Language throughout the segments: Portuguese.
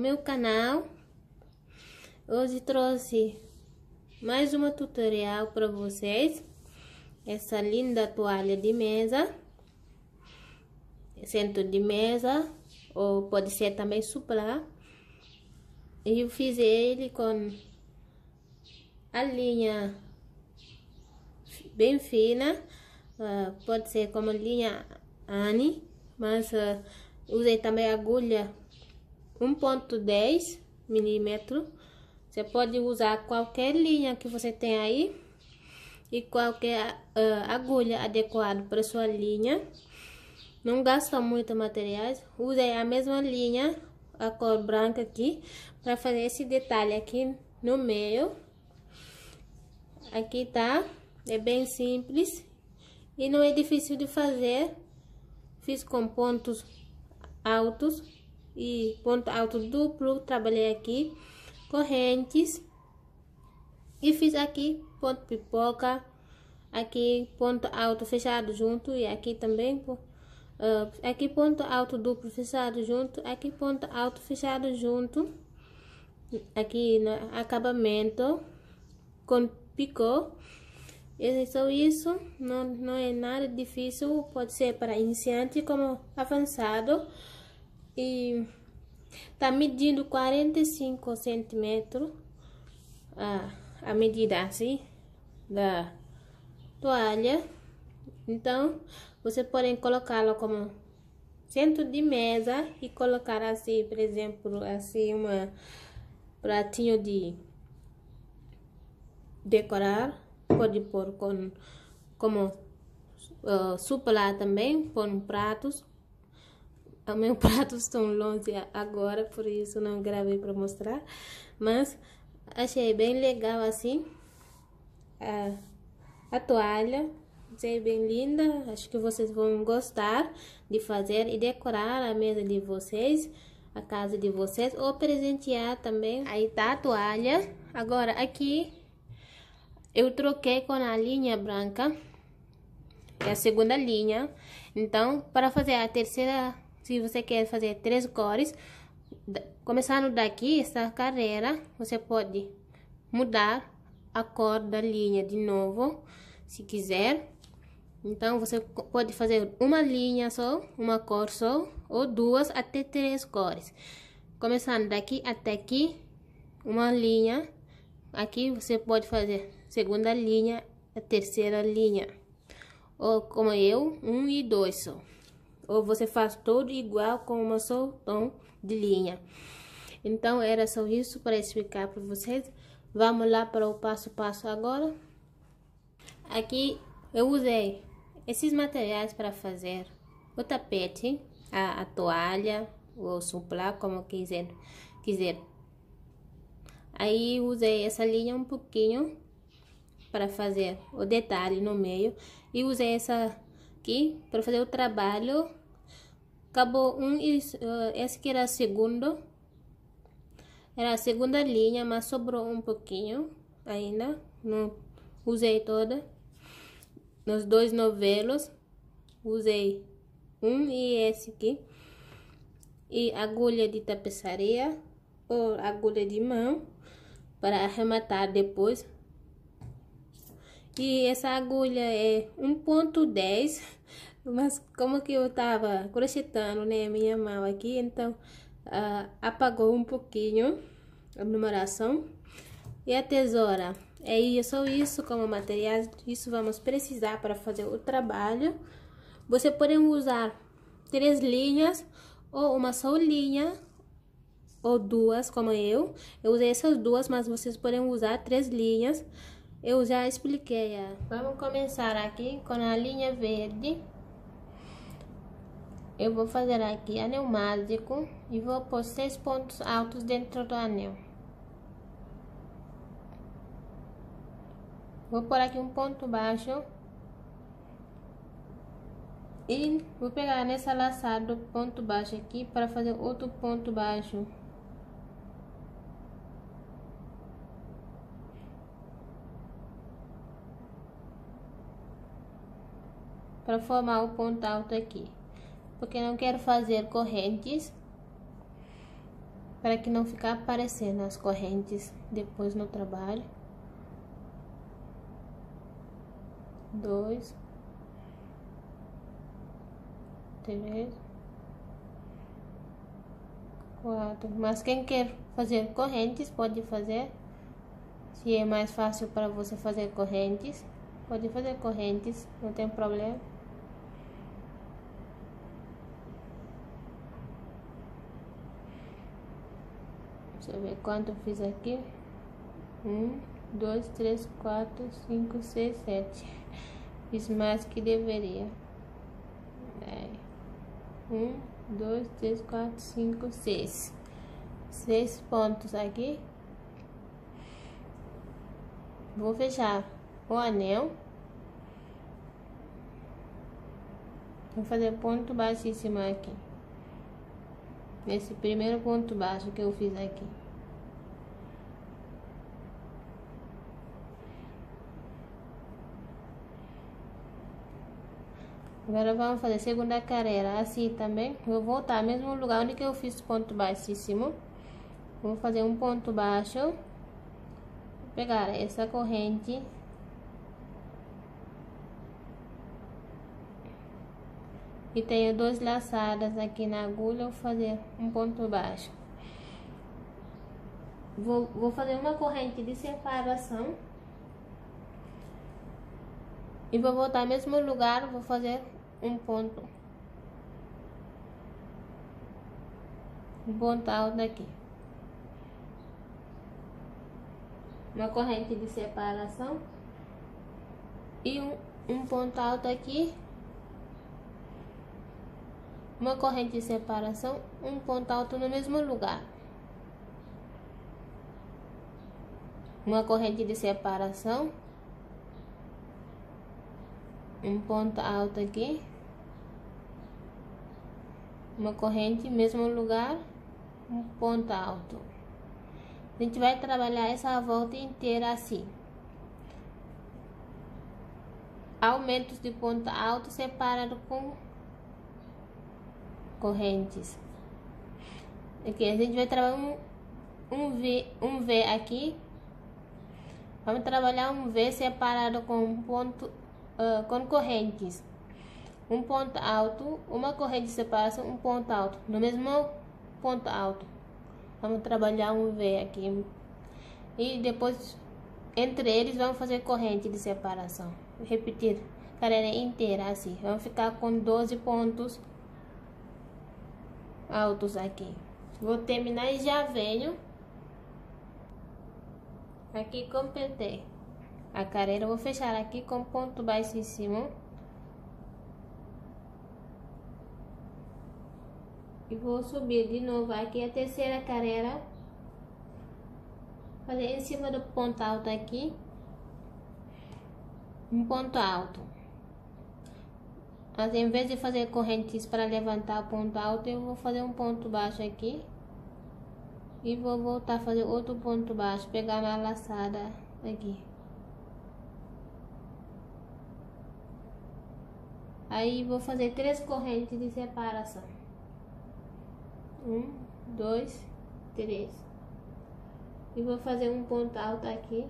meu canal. Hoje trouxe mais uma tutorial para vocês. Essa linda toalha de mesa, centro de mesa, ou pode ser também suplá. E eu fiz ele com a linha bem fina, pode ser como linha Anne, mas usei também agulha 1.10 milímetros. Você pode usar qualquer linha que você tem aí e qualquer agulha adequada para sua linha. Não gasta muito materiais. Usei a mesma linha, a cor branca aqui, para fazer esse detalhe aqui no meio. Aqui tá, é bem simples e não é difícil de fazer. Fiz com pontos altos e ponto alto duplo, trabalhei aqui correntes e fiz aqui ponto pipoca, aqui ponto alto fechado junto e aqui também aqui ponto alto duplo fechado junto, aqui ponto alto fechado junto, aqui no acabamento com picô. É só isso, não é nada difícil, pode ser para iniciante como avançado. E tá medindo 45 centímetros a medida assim da toalha. Então você pode colocá-la como centro de mesa e colocar assim, por exemplo, assim uma pratinho de decorar. Pode pôr como suplá também, pôr pratos. Os meus pratos estão longe agora, por isso não gravei para mostrar. Mas achei bem legal assim a toalha. Achei bem linda. Acho que vocês vão gostar de fazer e decorar a mesa de vocês, a casa de vocês, ou presentear também. Aí tá a toalha. Agora aqui eu troquei com a linha branca, é a segunda linha. Então, para fazer a terceira, se você quer fazer 3 cores, começando daqui, essa carreira, você pode mudar a cor da linha de novo, se quiser. Então, você pode fazer uma linha só, uma cor só, ou 2 até 3 cores. Começando daqui até aqui, uma linha. Aqui você pode fazer segunda linha, a terceira linha, ou como eu, 1 e 2 só. Ou você faz todo igual com uma só tom de linha. Então era só isso para explicar para vocês. Vamos lá para o passo a passo agora. Aqui eu usei esses materiais para fazer o tapete, a toalha, ou suplá, como quiser. Aí usei essa linha um pouquinho para fazer o detalhe no meio e usei essa aqui para fazer o trabalho. Acabou esse que era a segunda linha, mas sobrou um pouquinho ainda, não usei toda. Nos 2 novelos usei e esse aqui, e agulha de tapeçaria ou agulha de mão para arrematar depois. E essa agulha é 1.10, mas como que eu tava crochetando, né, minha mão aqui, então apagou um pouquinho a numeração. E a tesoura é só isso como materiais. Isso vamos precisar para fazer o trabalho. Você pode usar 3 linhas ou uma só linha, ou 2 como eu usei essas 2, mas vocês podem usar 3 linhas. Eu já expliquei. Vamos começar aqui com a linha verde. Eu vou fazer aqui anel mágico e vou pôr 6 pontos altos dentro do anel. Vou pôr aqui um ponto baixo e vou pegar nessa laçada do ponto baixo aqui para fazer outro ponto baixo. Para formar o ponto alto aqui, porque não quero fazer correntes. para que não ficar aparecendo as correntes depois no trabalho. 2, 3, 4. Mas quem quer fazer correntes pode fazer. Se é mais fácil para você fazer correntes, pode fazer correntes, não tem problema. Deixa eu ver quanto eu fiz aqui. 1, 2, 3, 4, 5, 6, 7. Fiz mais que deveria. 1, 2, 3, 4, 5, 6. 6 pontos aqui. Vou fechar o anel. Vou fazer ponto baixíssimo aqui. Nesse primeiro ponto baixo que eu fiz aqui. Agora vamos fazer segunda carreira assim também. Vou voltar ao mesmo lugar onde que eu fiz ponto baixíssimo. Vou fazer um ponto baixo. Vou pegar essa corrente. E tenho 2 laçadas aqui na agulha. Vou fazer um ponto baixo. Vou fazer uma corrente de separação. E vou voltar ao mesmo lugar. Vou fazer um ponto alto aqui. Uma corrente de separação. E um ponto alto aqui. Uma corrente de separação, um ponto alto no mesmo lugar. Uma corrente de separação, um ponto alto aqui. Uma corrente, mesmo lugar, um ponto alto. A gente vai trabalhar essa volta inteira assim. Aumentos de ponto alto separado com correntes. Aqui a gente vai trabalhar um V aqui. Vamos trabalhar um V separado com ponto com correntes. Um ponto alto, uma corrente de separação, um ponto alto no mesmo ponto alto. Vamos trabalhar um V aqui e depois entre eles vamos fazer corrente de separação. Vou repetir a carreira inteira assim. Vamos ficar com 12 pontos altos aqui. Vou terminar e já venho. Aqui completei a carreira. Vou fechar aqui com ponto baixíssimo. E vou subir de novo aqui a terceira carreira. Fazer em cima do ponto alto aqui. Um ponto alto. Mas em vez de fazer correntes para levantar o ponto alto, eu vou fazer um ponto baixo aqui. E vou voltar a fazer outro ponto baixo, pegar uma laçada aqui. Aí vou fazer 3 correntes de separação. 1, 2, 3. E vou fazer um ponto alto aqui,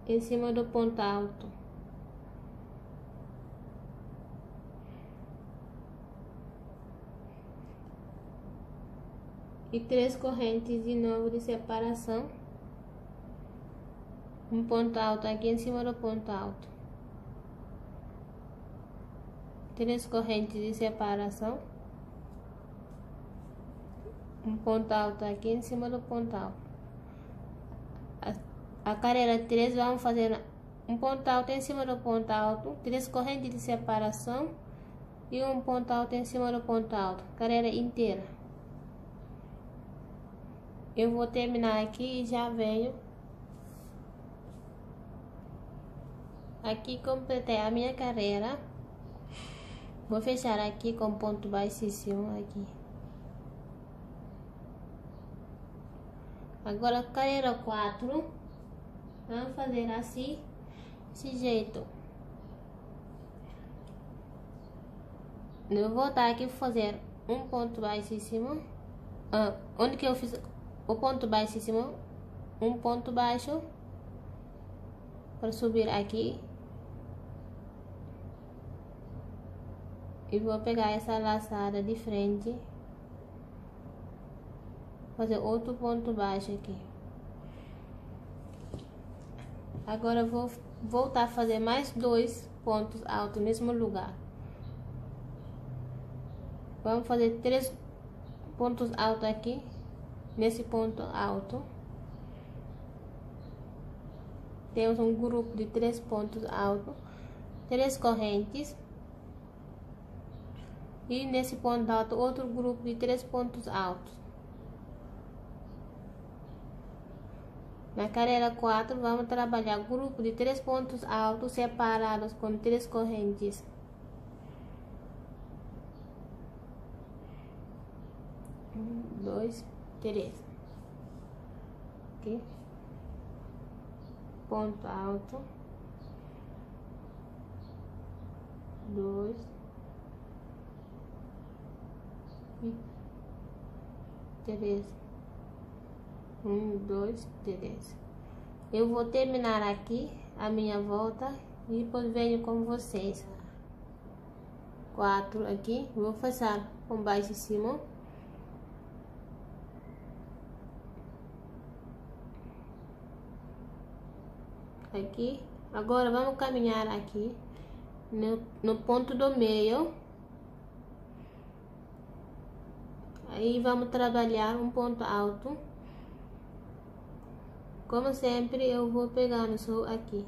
em cima do ponto alto. E 3 correntes de novo de separação. Um ponto alto aqui em cima do ponto alto. 3 correntes de separação. Um ponto alto aqui em cima do ponto alto. A carreira 3 vamos fazer um ponto alto em cima do ponto alto, 3 correntes de separação e um ponto alto em cima do ponto alto, carreira inteira. Eu vou terminar aqui e já venho. Aqui completei a minha carreira. Vou fechar aqui com ponto baixíssimo aqui. Agora carreira 4. Vamos fazer assim, desse jeito. Eu vou voltar aqui e fazer um ponto baixíssimo. Onde que eu fiz o ponto baixíssimo, um ponto baixo, para subir aqui. E vou pegar essa laçada de frente, fazer outro ponto baixo aqui. Agora eu vou voltar a fazer mais 2 pontos altos no mesmo lugar. Vamos fazer 3 pontos altos aqui, nesse ponto alto. Temos um grupo de 3 pontos altos, 3 correntes. E nesse ponto alto, outro grupo de 3 pontos altos. Na carreira 4, vamos trabalhar grupo de 3 pontos altos separados com 3 correntes. Um, 2, 3. Aqui. Ponto alto. 2. E 3. 1, 2, 3. Eu vou terminar aqui a minha volta e depois venho com vocês. 4 aqui, vou fazer com baixo em cima. Aqui, agora vamos caminhar aqui no ponto do meio. Aí vamos trabalhar um ponto alto. Como sempre, eu vou pegar no sul aqui,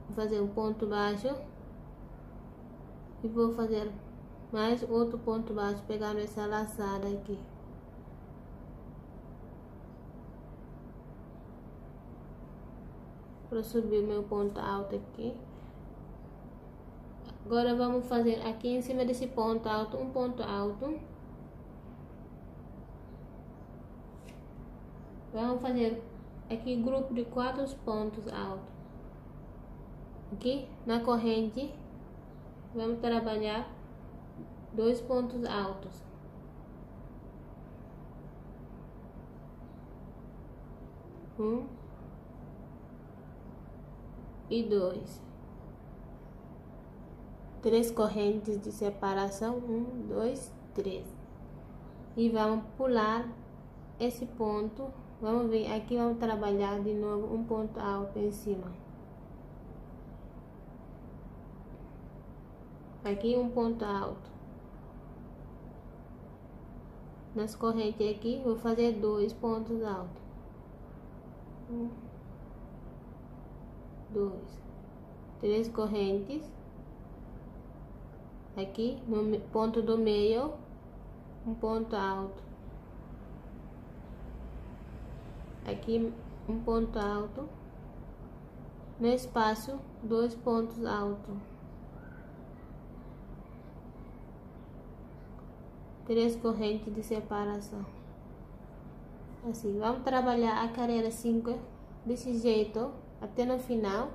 vou fazer um ponto baixo e vou fazer mais outro ponto baixo, pegando essa laçada aqui. Para subir meu ponto alto aqui. Agora vamos fazer aqui em cima desse ponto alto, um ponto alto. Vamos fazer aqui grupo de 4 pontos altos. Aqui na corrente, vamos trabalhar 2 pontos altos. Um e 2. 3 correntes de separação. 1, 2, 3. E vamos pular esse ponto. Vamos vir aqui, vamos trabalhar de novo um ponto alto em cima. Aqui um ponto alto. Nas correntes aqui, vou fazer 2 pontos altos. 1, 2, 3 correntes. Aqui no ponto do meio, um ponto alto. Aqui um ponto alto. No espaço, 2 pontos altos. 3 correntes de separação. Assim, vamos trabalhar a carreira 5 desse jeito até no final.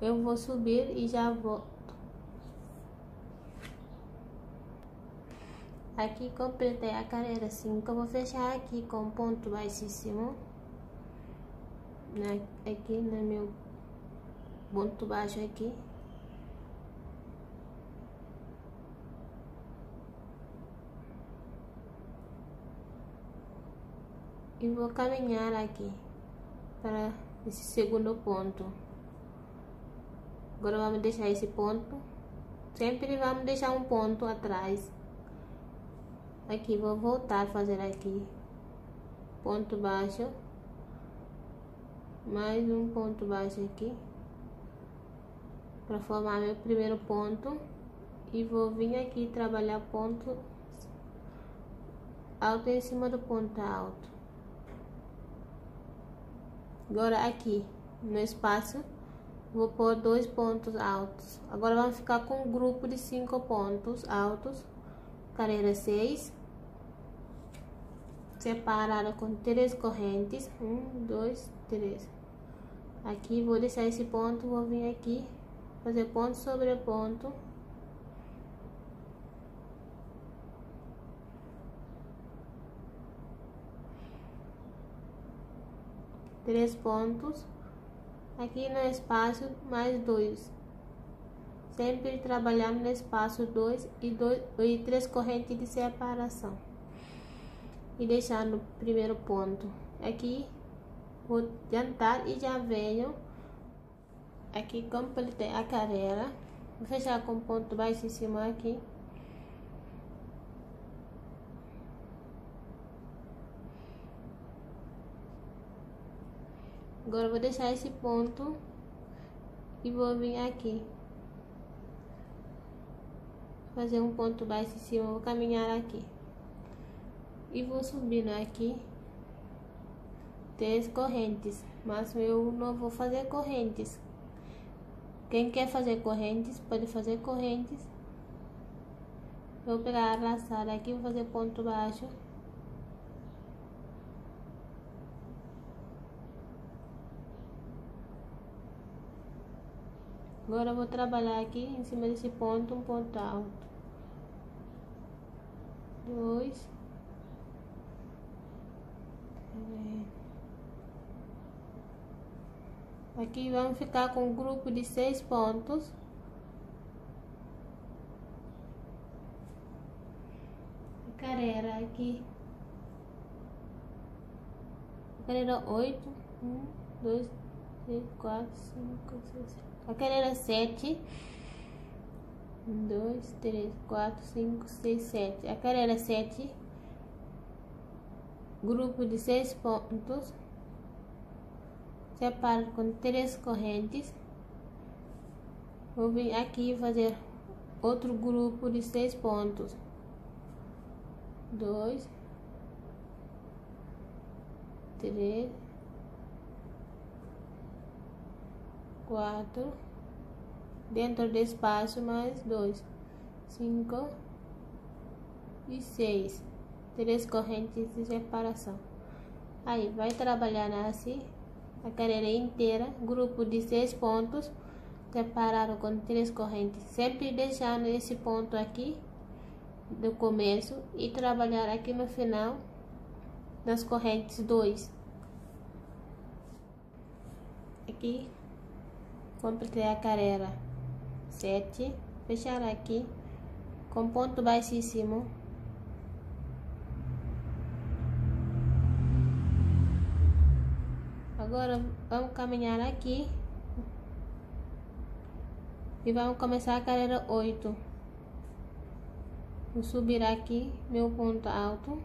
Eu vou subir e já volto. Aqui completei a carreira 5, eu vou fechar aqui com ponto baixíssimo, aqui no meu ponto baixo aqui. E vou caminhar aqui para esse segundo ponto. Agora vamos deixar esse ponto, sempre vamos deixar um ponto atrás. Aqui vou voltar a fazer aqui ponto baixo, mais um ponto baixo aqui para formar meu primeiro ponto, e vou vir aqui trabalhar ponto alto em cima do ponto alto. Agora aqui no espaço vou pôr 2 pontos altos. Agora vamos ficar com um grupo de 5 pontos altos, carreira 6, separada com 3 correntes. 1, 2, 3. Aqui vou deixar esse ponto, vou vir aqui fazer ponto sobre ponto. 3 pontos, aqui no espaço mais 2, sempre trabalhando no espaço 2 e 3 correntes de separação, e deixando o primeiro ponto aqui. Vou adiantar e já venho aqui, completei a carreira, vou fechar com ponto baixíssimo aqui. Agora vou deixar esse ponto e vou vir aqui, fazer um ponto baixo em cima, vou caminhar aqui e vou subindo aqui 3 correntes, mas eu não vou fazer correntes. Quem quer fazer correntes, pode fazer correntes. Vou pegar a laçada aqui, vou fazer ponto baixo. Agora eu vou trabalhar aqui em cima desse ponto, um ponto alto. 2, 3. Aqui vamos ficar com um grupo de 6 pontos. Carreira aqui. Carreira 8. 1, 2, 3, 4, 5, 6, 7. A carreira 7. 1, 2, 3, 4, 5, 6, 7. A carreira 7. Grupo de 6 pontos. Separo com 3 correntes. Vou vir aqui fazer outro grupo de 6 pontos. 2, 3, 4, dentro do espaço mais 2, 5 e 6, 3 correntes de separação. Aí vai trabalhar assim a carreira inteira, grupo de 6 pontos, separado com 3 correntes, sempre deixando esse ponto aqui do começo e trabalhar aqui no final das correntes 2. Aqui completei a carreira 7, fechar aqui com ponto baixíssimo. Agora vamos caminhar aqui e vamos começar a carreira 8. Vou subir aqui meu ponto alto.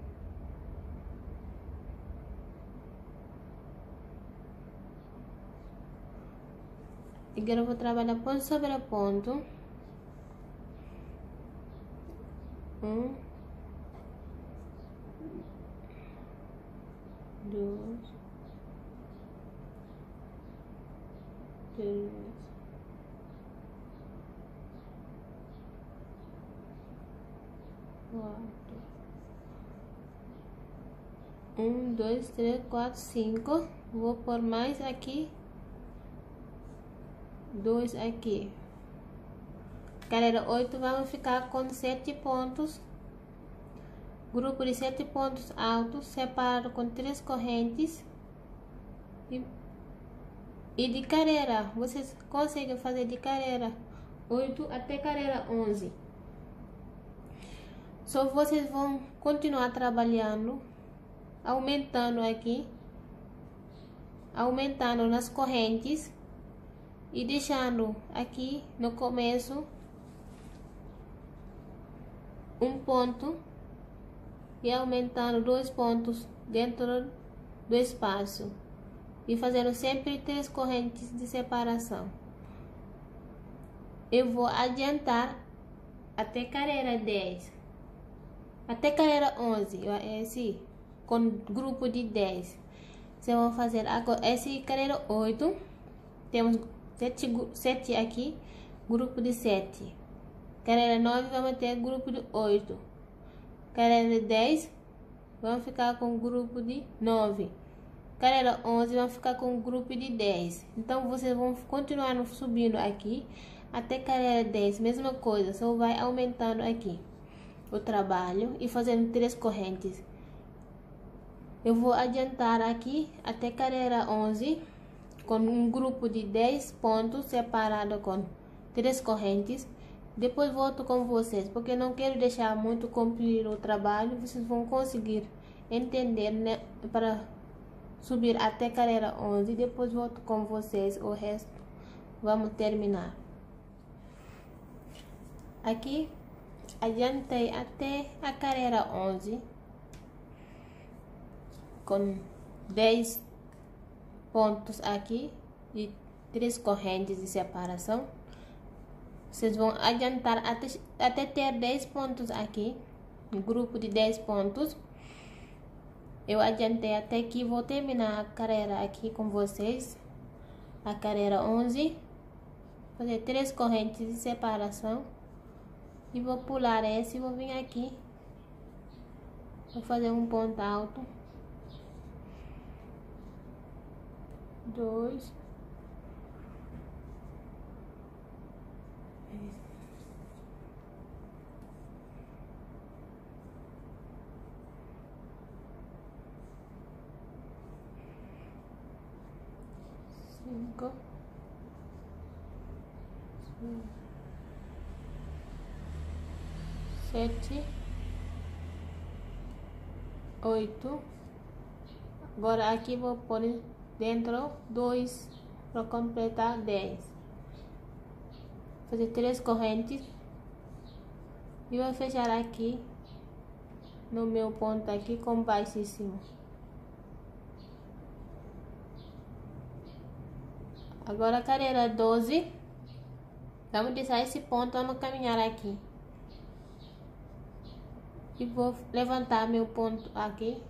Agora eu vou trabalhar ponto sobre ponto. 1, 2, 3, 4. 1, 2, 3, 4, 5. Vou pôr mais aqui 2 aqui. Carreira 8, vamos ficar com 7 pontos. Grupo de 7 pontos altos, separado com 3 correntes. E de carreira, vocês conseguem fazer de carreira 8 até carreira 11. Só vocês vão continuar trabalhando, aumentando aqui, aumentando nas correntes e deixando aqui no começo um ponto e aumentando 2 pontos dentro do espaço e fazendo sempre 3 correntes de separação. Eu vou adiantar até carreira 10, até carreira 11, esse com grupo de 10. Vocês vão fazer agora esse carreira 8, temos 7 aqui, grupo de 7. Carreira 9 vamos ter grupo de 8. Carreira 10 vamos ficar com grupo de 9. Carreira 11 vamos ficar com grupo de 10. Então vocês vão continuar subindo aqui até carreira 10, mesma coisa, só vai aumentando aqui o trabalho e fazendo 3 correntes. Eu vou adiantar aqui até carreira 11 com um grupo de 10 pontos separado com 3 correntes. Depois volto com vocês, porque não quero deixar muito cumprir o trabalho. Vocês vão conseguir entender, né, para subir até carreira 11. Depois volto com vocês, o resto vamos terminar. Aqui adiantei até a carreira 11 com 10 pontos aqui e 3 correntes de separação. Vocês vão adiantar até ter 10 pontos aqui, um grupo de 10 pontos. Eu adiantei até aqui, vou terminar a carreira aqui com vocês, a carreira 11, fazer 3 correntes de separação. E vou pular essa e vou vir aqui, vou fazer um ponto alto, 2, 5, 7, 8. Agora aqui vou pôr dentro 2 para completar 10. Fazer 3 correntes e vou fechar aqui no meu ponto aqui com baixíssimo. Agora a carreira 12, vamos deixar esse ponto, vamos caminhar aqui. E vou levantar meu ponto aqui,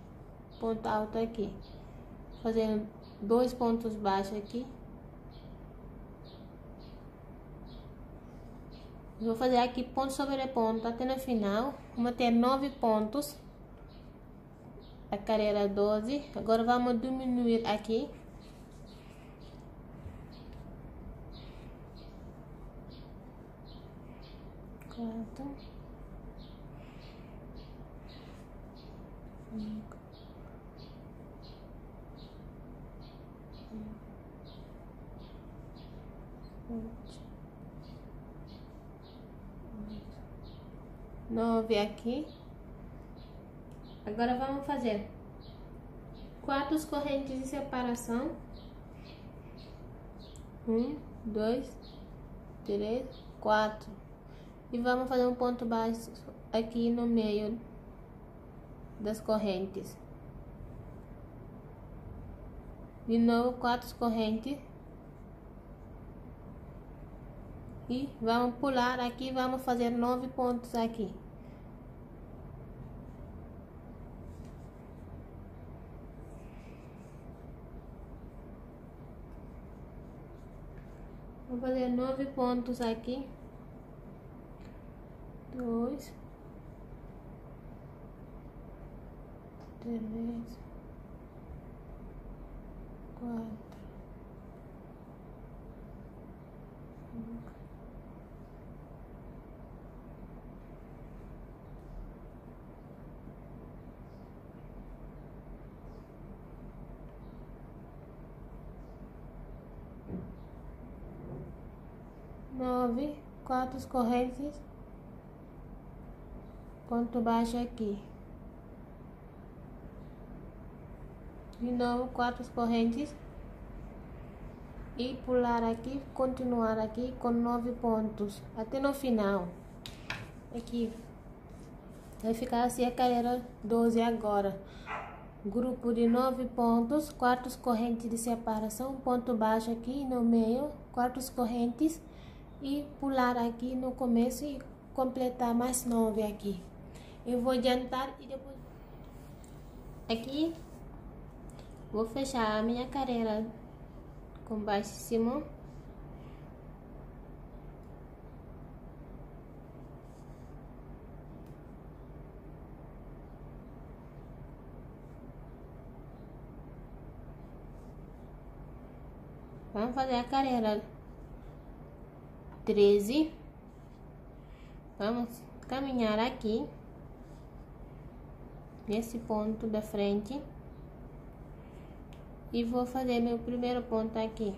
ponto alto aqui, fazendo 2 pontos baixos aqui. Vou fazer aqui ponto sobre ponto até no final. Vamos ter 9 pontos. A carreira 12. Agora vamos diminuir aqui. Quatro. 5, 9 aqui. Agora vamos fazer 4 correntes de separação. 1, 2, 3, 4. E vamos fazer um ponto baixo aqui no meio das correntes. De novo 4 correntes. E vamos pular aqui, vamos fazer 9 pontos aqui. Vou fazer 9 pontos aqui. 2, 3, 4, 5, 9, 4 correntes, ponto baixo aqui. De novo 4 correntes e pular aqui, continuar aqui com 9 pontos até no final. Aqui vai ficar assim a carreira 12 agora. Grupo de 9 pontos, 4 correntes de separação, ponto baixo aqui no meio, 4 correntes e pular aqui no começo e completar mais 9 aqui. Eu vou adiantar e depois aqui vou fechar a minha carreira com baixíssimo. Vamos fazer a carreira 13. Vamos caminhar aqui nesse ponto da frente E vou fazer meu primeiro ponto aqui.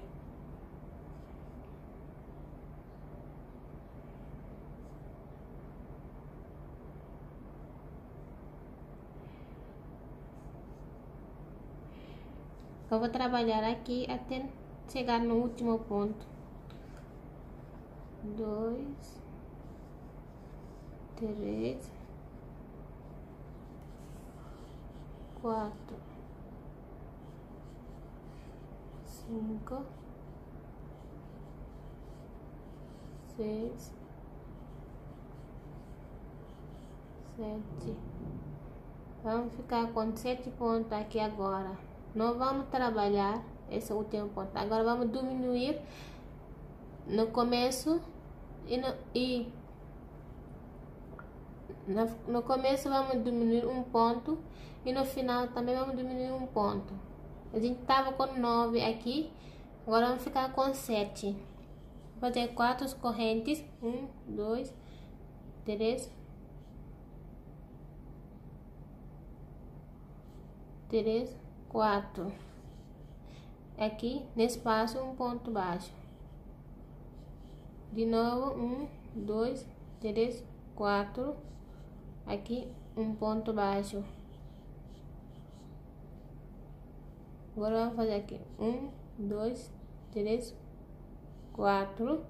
Eu vou trabalhar aqui até chegar no último ponto. 2, 3, 4, 5, 6, 7. Vamos ficar com 7 pontos aqui agora. Não vamos trabalhar esse último ponto. Agora vamos diminuir no começo no começo vamos diminuir um ponto e no final também vamos diminuir um ponto. A gente tava com 9 aqui, agora vamos ficar com 7. Vou fazer 4 correntes. 1, 2, 3, 4. Aqui nesse espaço um ponto baixo. De novo, 1, 2, 3, 4. Aqui um ponto baixo. Agora vamos fazer aqui 1, 2, 3, 4.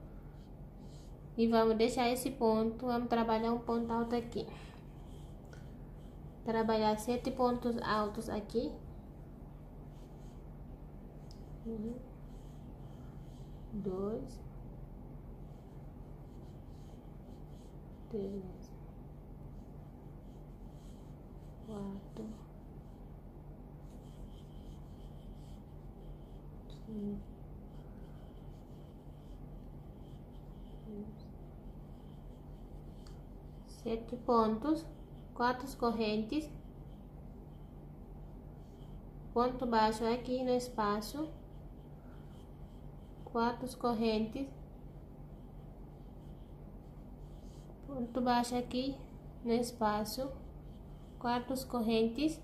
E vamos deixar esse ponto. Vamos trabalhar um ponto alto aqui. Trabalhar 7 pontos altos aqui. 1, 2, 3, 4, 5, 7 pontos, 4 correntes, ponto baixo aqui no espaço, 4 correntes, ponto baixo aqui no espaço, 4 correntes.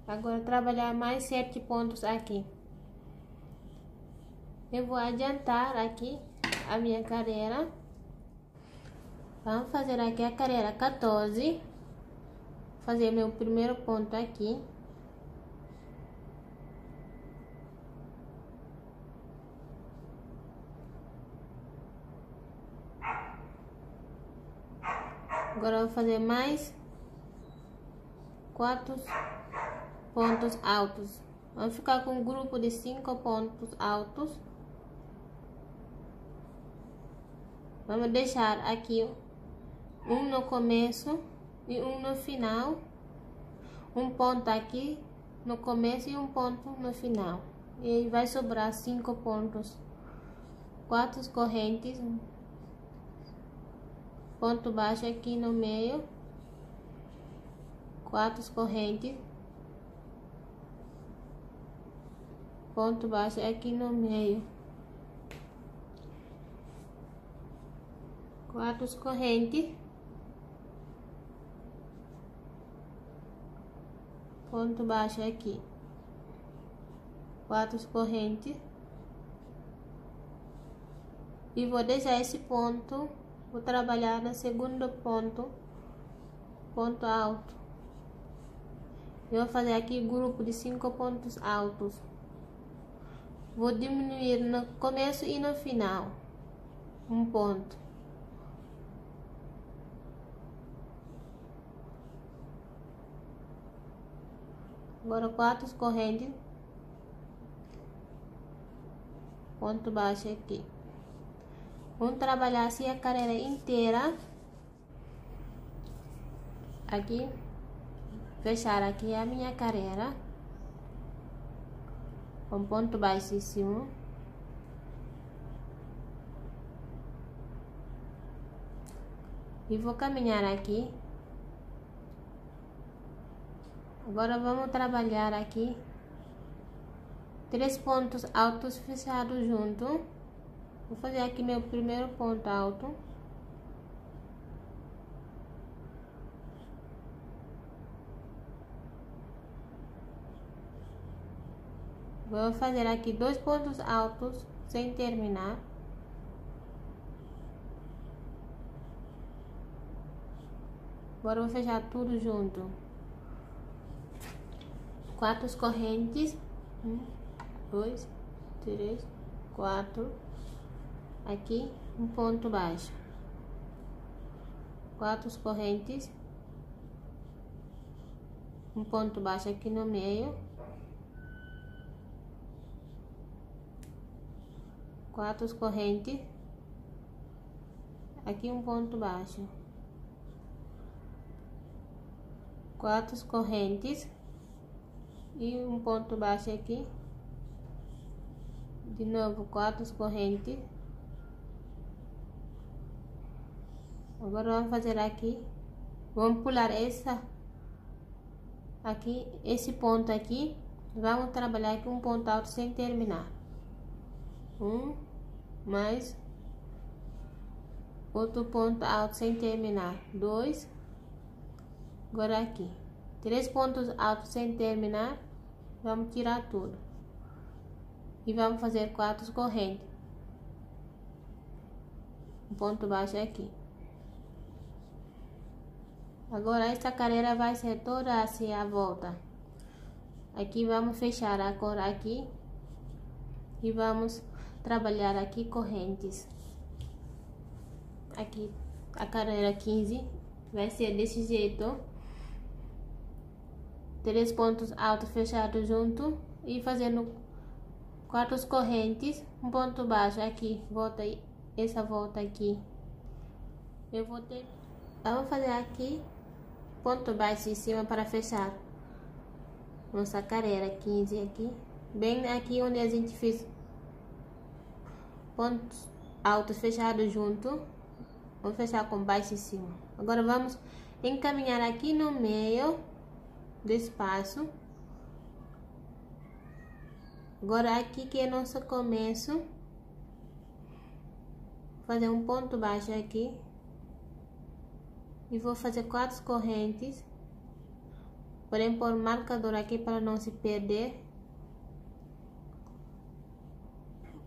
Agora trabalhar mais 7 pontos aqui. Eu vou adiantar aqui a minha carreira. Vamos fazer aqui a carreira 14. Fazer meu primeiro ponto aqui. Agora eu vou fazer mais 4 pontos altos. Vamos ficar com um grupo de 5 pontos altos. Vamos deixar aqui um no começo e um no final. Um ponto aqui no começo e um ponto no final. E aí vai sobrar 5 pontos. 4 correntes. Ponto baixo aqui no meio. 4 correntes. Ponto baixo aqui no meio. 4 correntes. Ponto baixo aqui. 4 correntes. E vou deixar esse ponto. Vou trabalhar no segundo ponto. Ponto alto. Eu vou fazer aqui grupo de 5 pontos altos. Vou diminuir no começo e no final. Um ponto. Agora 4 correntes. Ponto baixo aqui. Vamos trabalhar assim a carreira inteira. Aqui. Fechar aqui a minha carreira. Com ponto baixíssimo. E vou caminhar aqui. Agora vamos trabalhar aqui 3 pontos altos fechados junto. Vou fazer aqui meu primeiro ponto alto. Vou fazer aqui 2 pontos altos sem terminar. Agora vou fechar tudo junto. 4 correntes, 1, 2, 3, 4. Aqui um ponto baixo, 4 correntes, um ponto baixo aqui no meio, 4 correntes, aqui um ponto baixo, 4 correntes e um ponto baixo aqui, de novo 4 correntes. Agora vamos fazer aqui, vamos pular essa aqui, esse ponto aqui, vamos trabalhar aqui um ponto alto sem terminar. Mais outro ponto alto sem terminar, 2. Agora aqui 3 pontos altos sem terminar, vamos tirar tudo e vamos fazer 4 correntes, um ponto baixo aqui. Agora esta carreira vai ser toda assim a volta. Aqui vamos fechar a cor aqui e vamos trabalhar aqui correntes. Aqui a carreira 15 vai ser desse jeito. 3 pontos altos fechados junto e fazendo 4 correntes, um ponto baixo aqui, volta aí, essa volta aqui. Eu vou ter, vamos fazer aqui ponto baixo em cima para fechar nossa carreira 15 aqui, bem aqui onde a gente fez pontos altos fechados junto, vamos fechar com baixo em cima. Agora vamos encaminhar aqui no meio do espaço. Agora aqui que é nosso começo, fazer um ponto baixo aqui e vou fazer 4 correntes, porém pôr marcador aqui para não se perder.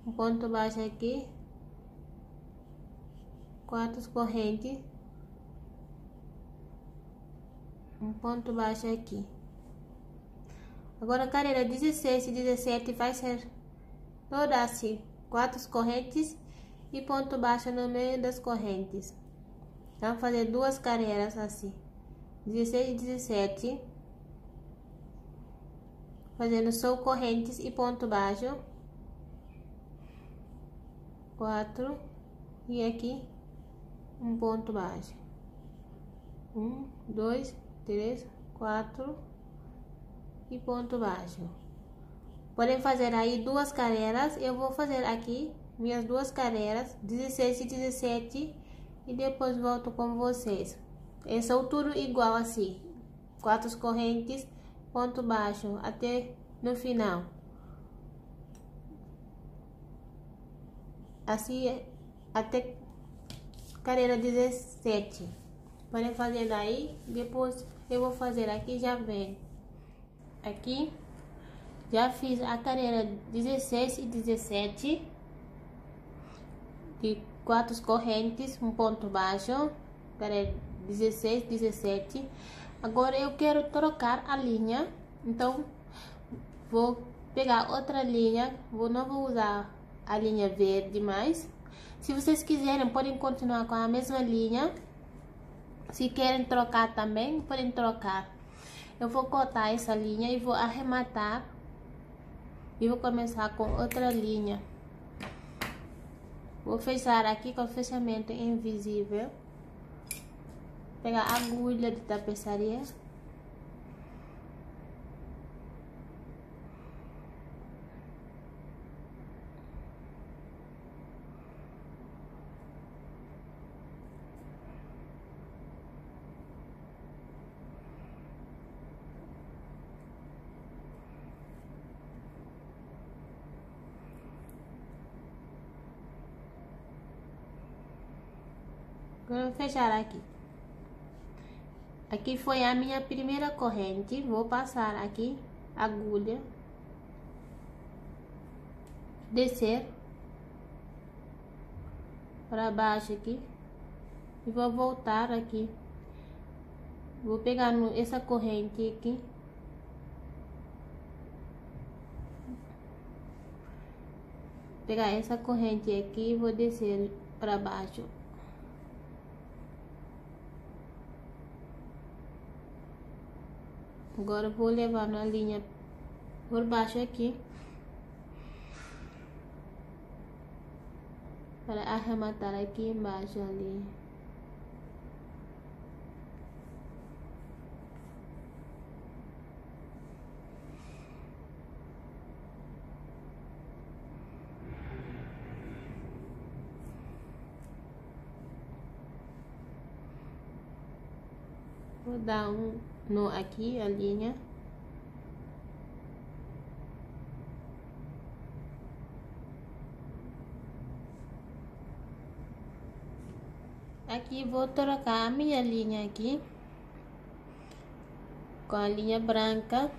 Um ponto baixo aqui, 4 correntes, um ponto baixo aqui. Agora a carreira 16 e 17 vai ser toda assim, 4 correntes e ponto baixo no meio das correntes. Vamos fazer 2 carreiras assim, 16 e 17, fazendo só correntes e ponto baixo, 4 e aqui um ponto baixo, 1, 2, 3, 4 e ponto baixo. Podem fazer aí 2 carreiras. Eu vou fazer aqui minhas 2 carreiras 16 e 17 e depois volto com vocês. São tudo igual assim, 4 correntes, ponto baixo até no final, assim até carreira 17. Podem fazer aí, depois eu vou fazer aqui, já vem. Aqui já fiz a carreira 16 e 17 de 4 correntes, um ponto baixo, carreira 16, 17. Agora eu quero trocar a linha, então vou pegar outra linha, não vou usar a linha verde mais. Se vocês quiserem, podem continuar com a mesma linha. Se querem trocar também, podem trocar. Eu vou cortar essa linha e vou arrematar. E vou começar com outra linha. Vou fechar aqui com fechamento invisível. Pegar a agulha de tapeçaria. Vou fechar aqui. Aqui foi a minha primeira corrente. Vou passar aqui a agulha descer para baixo aqui e vou voltar aqui. Vou pegar essa corrente aqui, pegar essa corrente aqui e vou descer para baixo. Agora vou levar na linha por baixo aqui para arrematar aqui embaixo ali. Vou dar um nó aqui, a linha. Aqui vou trocar a minha linha aqui com a linha branca.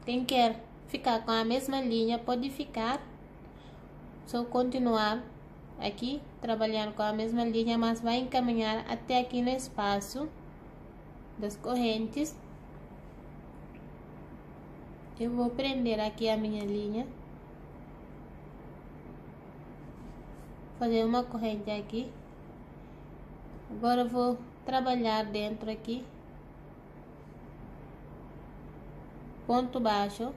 Quem quer ficar com a mesma linha pode ficar. Só continuar aqui trabalhando com a mesma linha, mas vai encaminhar até aqui no espaço das correntes. Eu vou prender aqui a minha linha, fazer uma corrente aqui. Agora eu vou trabalhar dentro aqui, ponto baixo,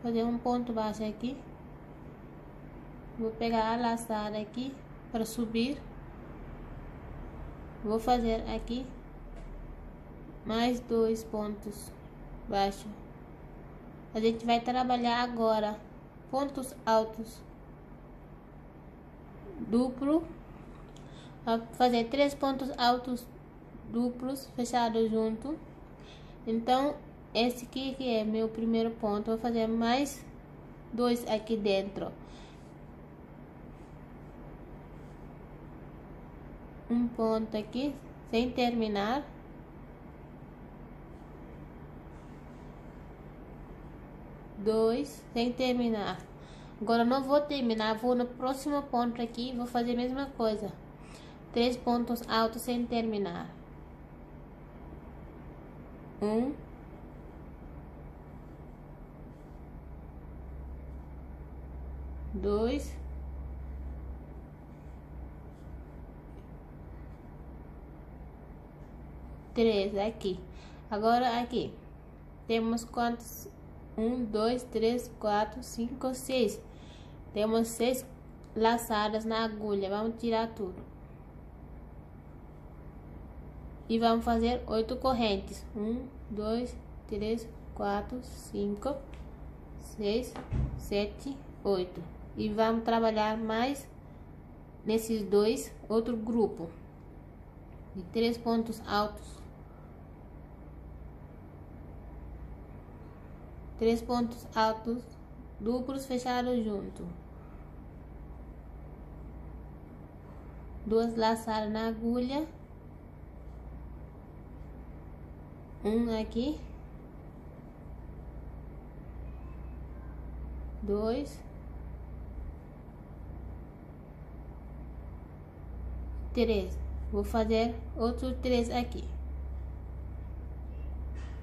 fazer um ponto baixo aqui. Vou pegar a laçada aqui para subir. Vou fazer aqui mais 2 pontos baixos. A gente vai trabalhar agora pontos altos duplo. Vou fazer 3 pontos altos duplos fechados junto. Então esse aqui que é meu primeiro ponto, vou fazer mais 2 aqui dentro. Um ponto aqui sem terminar, dois sem terminar. Agora não vou terminar, vou no próximo ponto aqui, vou fazer a mesma coisa, 3 pontos altos sem terminar. 1, 2, 3 aqui. Agora aqui temos quantos? 1, 2, 3, 4, 5, 6. Temos 6 laçadas na agulha. Vamos tirar tudo e vamos fazer 8 correntes. 1, 2, 3, 4, 5, 6, 7, 8. E vamos trabalhar mais nesses dois outro grupo de 3 pontos altos. 3 pontos altos duplos fechados junto. 2 laçadas na agulha. 1 aqui. 2. 3. Vou fazer outro 3 aqui.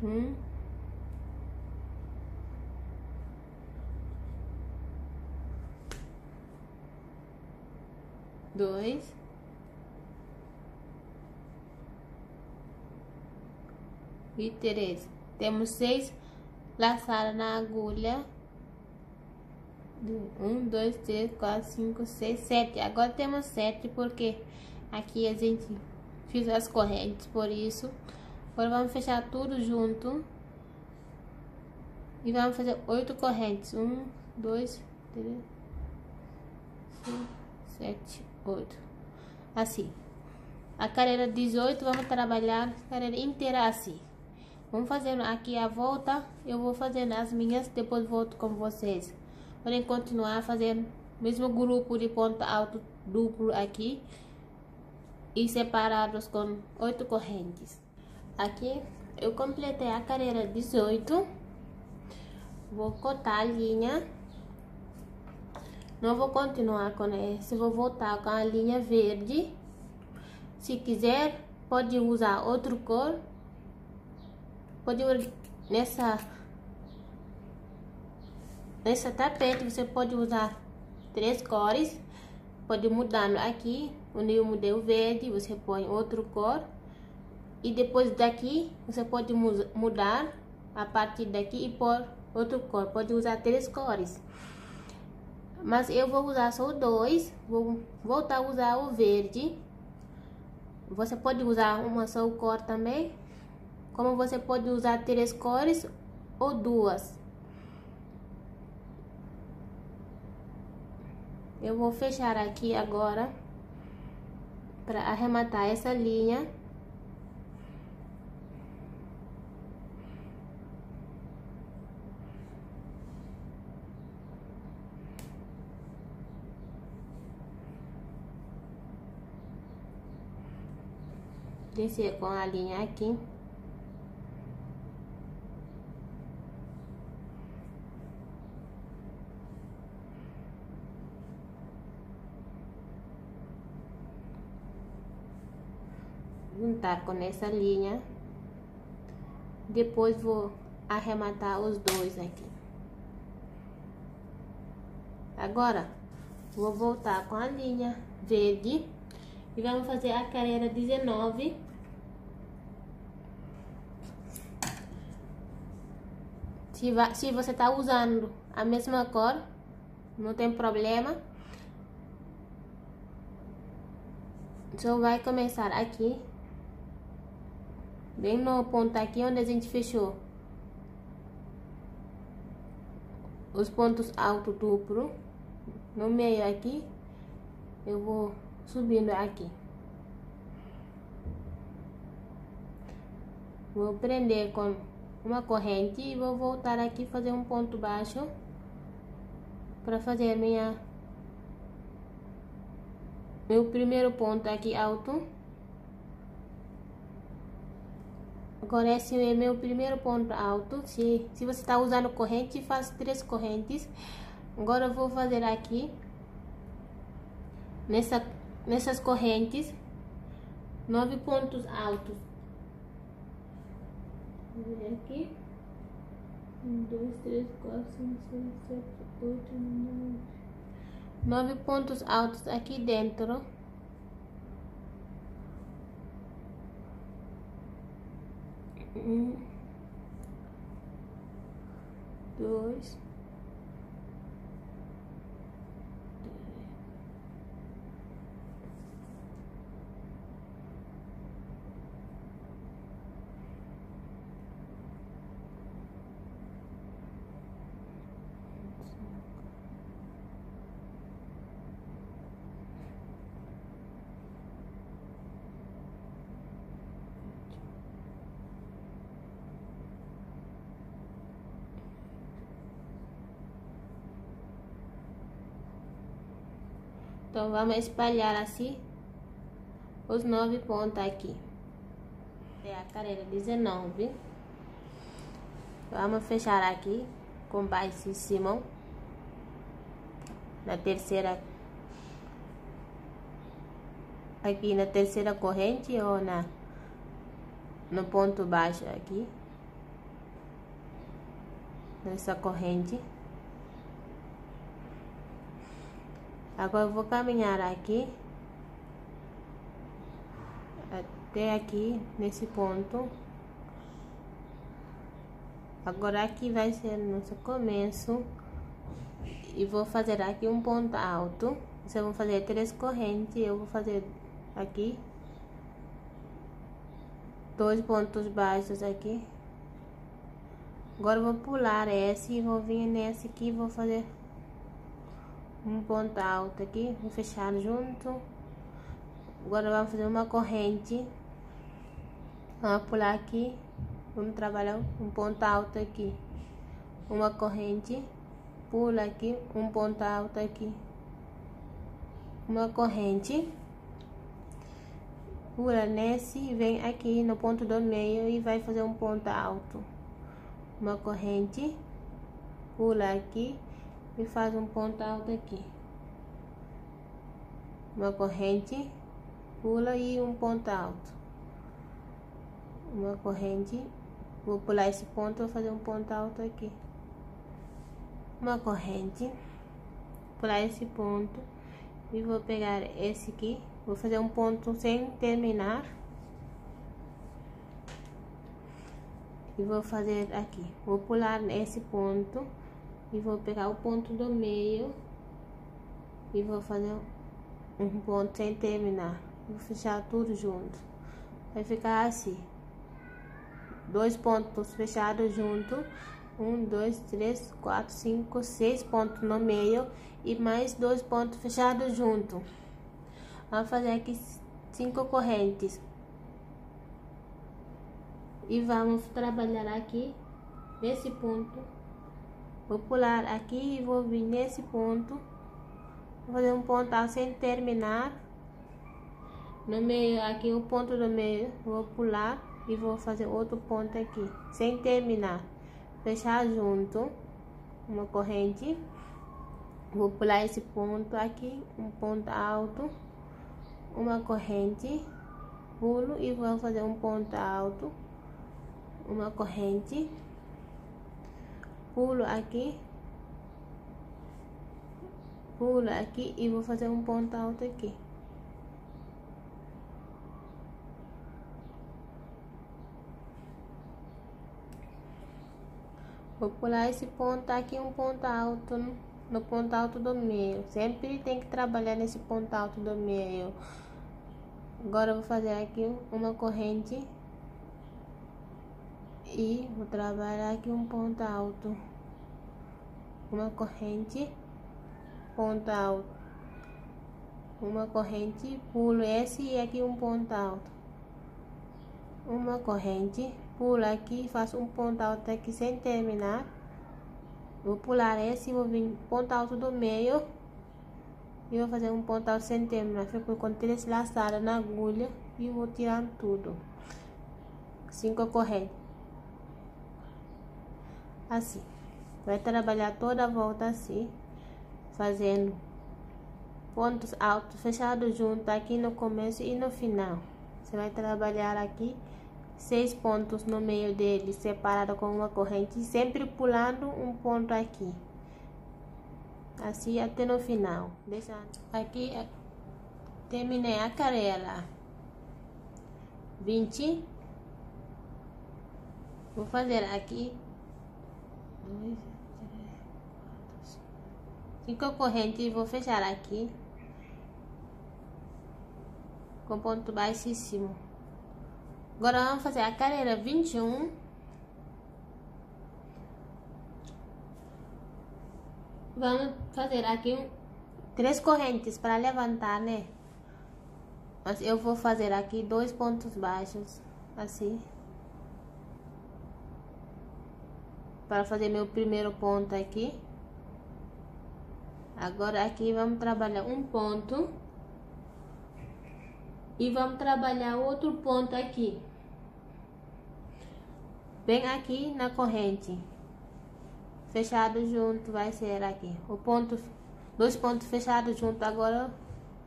1, 2, 3. Temos 6 laçadas na agulha. 1, 2, 3, 4, 5, 6, 7. Agora temos 7 porque aqui a gente fez as correntes, por isso. Agora vamos fechar tudo junto e vamos fazer 8 correntes. 1, 2, 3, 5, 7, 8. Assim. A carreira 18 vamos trabalhar a carreira inteira assim. Vamos fazendo aqui a volta. Eu vou fazendo as minhas, depois volto com vocês. Podem continuar fazendo o mesmo grupo de ponto alto duplo aqui e separados com 8 correntes. Aqui eu completei a carreira 18. Vou cortar a linha Não vou continuar com esse, vou voltar com a linha verde. Se quiser, pode usar outra cor. Pode usar nessa tapete, você pode usar 3 cores. Pode mudar aqui, onde eu mudei o verde, você põe outra cor. E depois daqui, você pode mudar a partir daqui e pôr outra cor. Pode usar 3 cores. Mas eu vou usar só 2. Vou voltar a usar o verde. Você pode usar uma só cor também. Como você pode usar 3 cores ou 2. Eu vou fechar aqui agora para arrematar essa linha. Descer com a linha aqui. Juntar com essa linha. Depois vou arrematar os dois aqui. Agora, vou voltar com a linha verde. E vamos fazer a carreira 19. Se você tá usando a mesma cor, não tem problema. Só vai começar aqui. Bem no ponto aqui onde a gente fechou. Os pontos alto duplo. No meio aqui, eu vou subindo aqui. Vou prender com uma corrente e vou voltar aqui fazer um ponto baixo para fazer meu primeiro ponto aqui alto. Agora esse é meu primeiro ponto alto. Se você está usando corrente, faz 3 correntes. Agora eu vou fazer aqui nessas correntes 9 pontos altos. Vou ver aqui. 1, 2, 3, 4, 5, 6, 7, 8, 9 pontos altos aqui dentro. Um, 2, então vamos espalhar assim os 9 pontos aqui. É a carreira 19. Vamos fechar aqui com baixo em cima. Na terceira, aqui na terceira corrente ou no ponto baixo aqui. Nessa corrente. Agora eu vou caminhar aqui até aqui nesse ponto. Agora aqui vai ser nosso começo e vou fazer aqui um ponto alto. Vocês vão fazer 3 correntes, eu vou fazer aqui 2 pontos baixos aqui. Agora eu vou pular esse e vou vir nesse aqui, vou fazer um ponto alto aqui, vou fechar junto. Agora vamos fazer uma corrente, vamos pular aqui, vamos trabalhar um ponto alto aqui, uma corrente, pula aqui, um ponto alto aqui, uma corrente, pula nesse, vem aqui no ponto do meio e vai fazer um ponto alto, uma corrente, pula aqui e faz um ponto alto aqui, uma corrente, pula e um ponto alto, uma corrente, vou pular esse ponto, vou fazer um ponto alto aqui, uma corrente, pular esse ponto e vou pegar esse aqui, vou fazer um ponto sem terminar e vou fazer aqui, vou pular nesse ponto e vou pegar o ponto do meio e vou fazer um ponto sem terminar, vou fechar tudo junto, vai ficar assim, 2 pontos fechados junto, 1, 2, 3, 4, 5, 6 pontos no meio e mais 2 pontos fechados junto. Vamos fazer aqui 5 correntes e vamos trabalhar aqui nesse ponto, vou pular aqui e vou vir nesse ponto, vou fazer um ponto sem terminar no meio, aqui o ponto do meio, vou pular e vou fazer outro ponto aqui sem terminar, fechar junto, uma corrente, vou pular esse ponto aqui, um ponto alto, uma corrente, pulo e vou fazer um ponto alto, uma corrente, pulo aqui e vou fazer um ponto alto aqui. Vou pular esse ponto aqui, um ponto alto no ponto alto do meio. Sempre tem que trabalhar nesse ponto alto do meio. Agora eu vou fazer aqui uma corrente e vou trabalhar aqui um ponto alto, uma corrente, ponto alto, uma corrente, pulo esse e aqui um ponto alto, uma corrente, pulo aqui, faço um ponto alto aqui sem terminar, vou pular esse e vou vir ponto alto do meio e vou fazer um ponto alto sem terminar, fico com 3 laçadas na agulha e vou tirando tudo, 5 correntes, assim, vai trabalhar toda a volta assim, fazendo pontos altos fechados junto aqui no começo e no final. Você vai trabalhar aqui 6 pontos no meio dele, separado com uma corrente, sempre pulando um ponto aqui, assim até no final. Deixando aqui, terminei a carreira 20. Vou fazer aqui 5 correntes e vou fechar aqui com ponto baixíssimo. Agora vamos fazer a carreira 21. Vamos fazer aqui 3 correntes para levantar, né? Mas eu vou fazer aqui 2 pontos baixos, assim, para fazer meu primeiro ponto aqui. Agora aqui vamos trabalhar um ponto e vamos trabalhar outro ponto aqui, bem aqui na corrente, fechado junto, vai ser aqui o ponto, 2 pontos fechados junto. Agora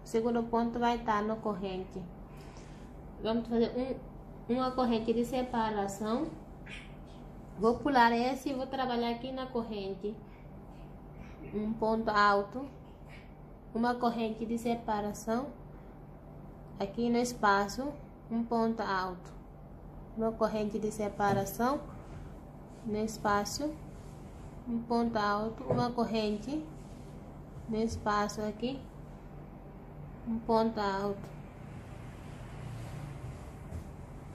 o segundo ponto vai estar na corrente. Vamos fazer uma corrente de separação, vou pular esse e vou trabalhar aqui na corrente, um ponto alto, uma corrente de separação, aqui no espaço, um ponto alto, uma corrente de separação, no espaço, um ponto alto, uma corrente, no espaço aqui, um ponto alto,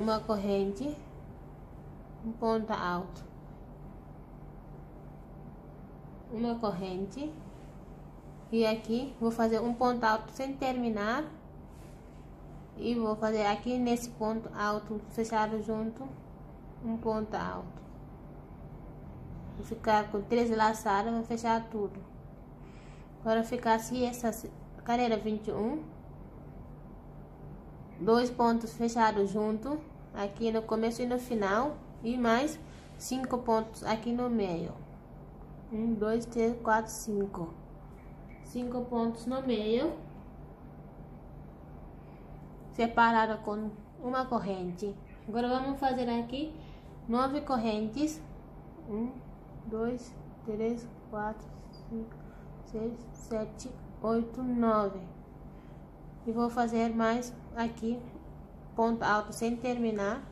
uma corrente, um ponto alto, uma corrente, e aqui vou fazer um ponto alto sem terminar e vou fazer aqui nesse ponto alto fechado junto um ponto alto, vou ficar com 3 laçadas, vou fechar tudo. Agora ficar assim essa carreira 21, 2 pontos fechados junto aqui no começo e no final e mais 5 pontos aqui no meio. 1, 2, 3, 4, 5 pontos no meio. separada com uma corrente. Agora vamos fazer aqui 9 correntes. 1, 2, 3, 4, 5, 6, 7, 8, 9. E vou fazer mais aqui ponto alto sem terminar.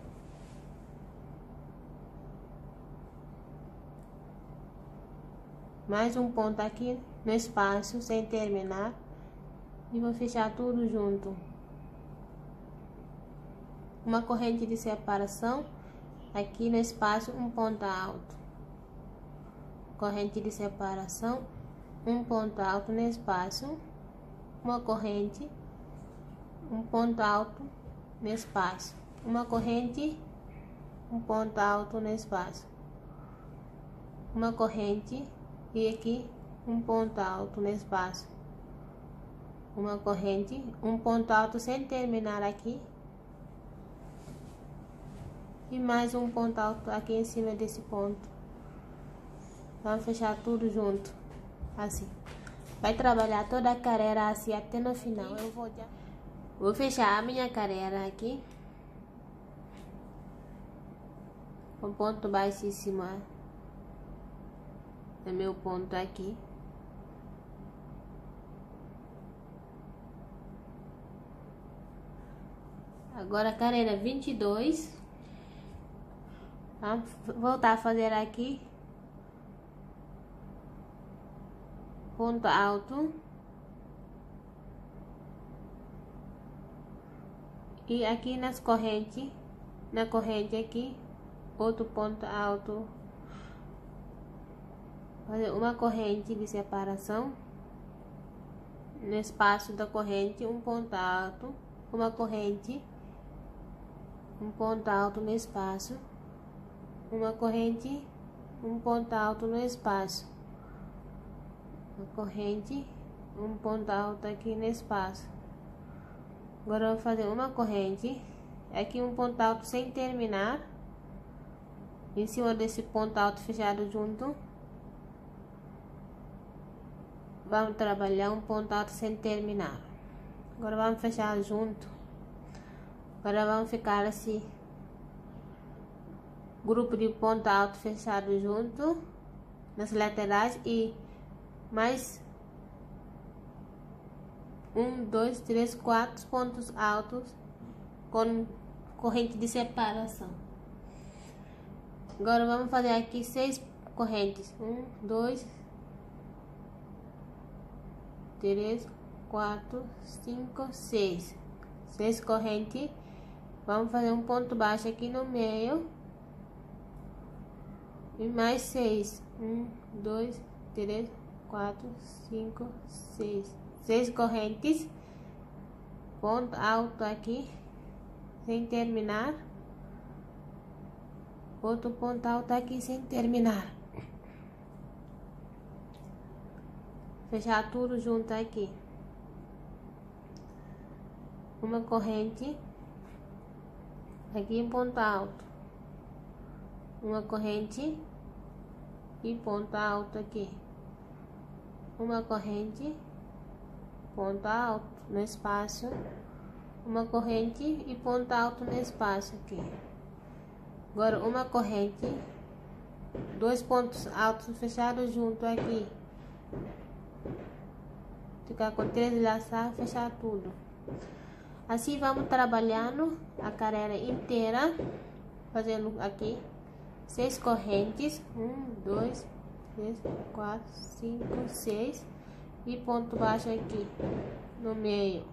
Mais um ponto aqui no espaço sem terminar. E vou fechar tudo junto. Uma corrente de separação aqui no espaço, um ponto alto. Corrente de separação, um ponto alto no espaço. Uma corrente, um ponto alto no espaço. Uma corrente, um ponto alto no espaço. Uma corrente e aqui um ponto alto no espaço. Uma corrente, um ponto alto sem terminar aqui. E mais um ponto alto aqui em cima desse ponto. Vamos fechar tudo junto, assim. Vai trabalhar toda a carreira assim até no final. Eu vou fechar a minha carreira aqui. Com ponto baixíssimo é meu ponto aqui. Agora a carreira 22. Vamos voltar a fazer aqui ponto alto e aqui nas correntes, na corrente aqui outro ponto alto, fazer uma corrente de separação no espaço da corrente, um ponto alto, uma corrente, um ponto alto no espaço, uma corrente, um ponto alto no espaço, uma corrente, um ponto alto aqui no espaço. Agora eu vou fazer uma corrente aqui, um ponto alto sem terminar em cima desse ponto alto fechado junto. Vamos trabalhar um ponto alto sem terminar. Agora vamos fechar junto. Agora vamos ficar assim, grupo de ponto alto fechado junto nas laterais e mais 1, 2, 3, 4 pontos altos com corrente de separação. Agora vamos fazer aqui 6 correntes. 1, 2, 3, 4, 5, 6. 6 correntes. Vamos fazer um ponto baixo aqui no meio. E mais 6. 1, 2, 3, 4, 5, 6. 6 correntes. Ponto alto aqui. Sem terminar. Outro ponto alto aqui sem terminar. Fechar tudo junto aqui. Uma corrente. Aqui em ponto alto. Uma corrente. E ponto alto aqui. Uma corrente. Ponto alto no espaço. Uma corrente e ponto alto no espaço aqui. Agora uma corrente, 2 pontos altos fechados junto aqui. Ficar com 3 laçar, fechar tudo. Assim vamos trabalhando a carreira inteira, fazendo aqui 6 correntes. 1, 2, 3, 4, 5, 6 e ponto baixo aqui no meio.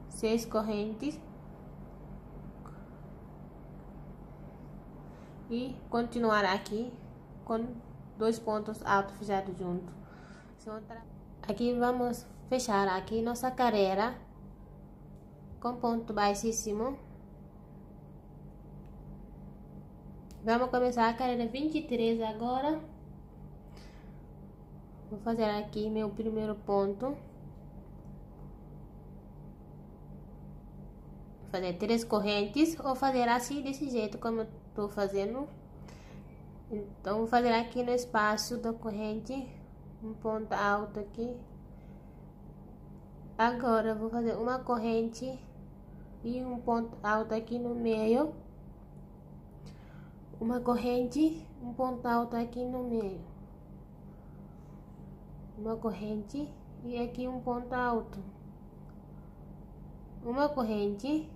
6 correntes. E continuar aqui com 2 pontos altos fechados junto. Aqui vamos fechar aqui nossa carreira com ponto baixíssimo. Vamos começar a carreira 23 agora. Vou fazer aqui meu primeiro ponto. Vou fazer 3 correntes ou fazer assim desse jeito como eu tô fazendo. Então vou fazer aqui no espaço da corrente um ponto alto aqui. Agora eu vou fazer uma corrente e um ponto alto aqui no meio, uma corrente, um ponto alto aqui no meio, uma corrente e aqui um ponto alto, uma corrente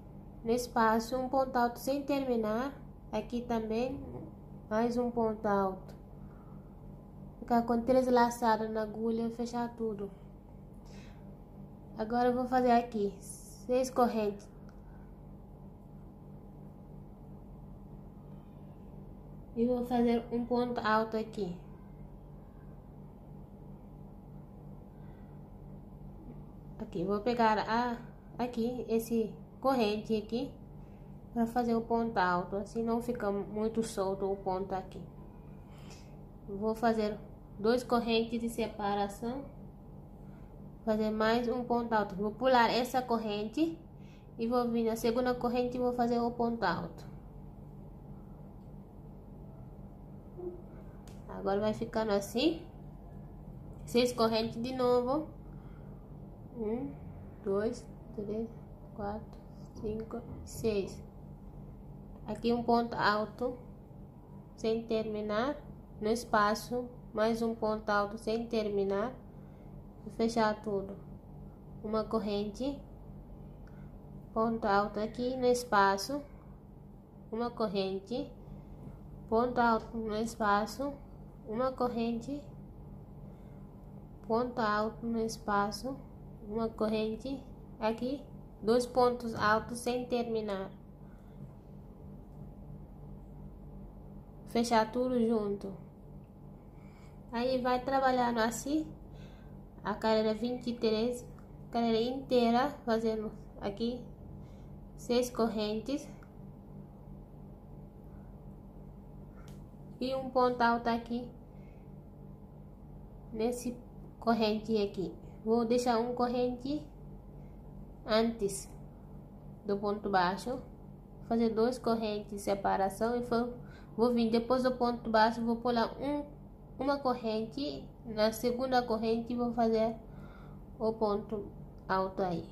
no espaço, um ponto alto sem terminar, aqui também mais um ponto alto, ficar com 3 laçadas na agulha, fechar tudo. Agora eu vou fazer aqui 6 correntes e vou fazer um ponto alto aqui. Aqui, vou pegar aqui, esse corrente aqui, para fazer o ponto alto, assim não fica muito solto o ponto aqui. Vou fazer 2 correntes de separação, fazer mais um ponto alto. Vou pular essa corrente e vou vir na segunda corrente e vou fazer o ponto alto. Agora vai ficando assim, 6 correntes de novo. 1, 2, 3, 4, 5, 6. Aqui um ponto alto sem terminar, no espaço, mais um ponto alto sem terminar, vou fechar tudo. Uma corrente, ponto alto aqui no espaço, uma corrente, ponto alto no espaço, uma corrente, ponto alto no espaço, uma corrente, aqui 2 pontos altos sem terminar, fechar tudo junto. Aí vai trabalhando assim a carreira 23, carreira inteira, fazendo aqui 6 correntes e um ponto alto aqui nesse corrente aqui. Vou deixar um corrente antes do ponto baixo, fazer 2 correntes de separação e vou vir depois do ponto baixo, vou pular uma corrente na segunda corrente e vou fazer o ponto alto aí.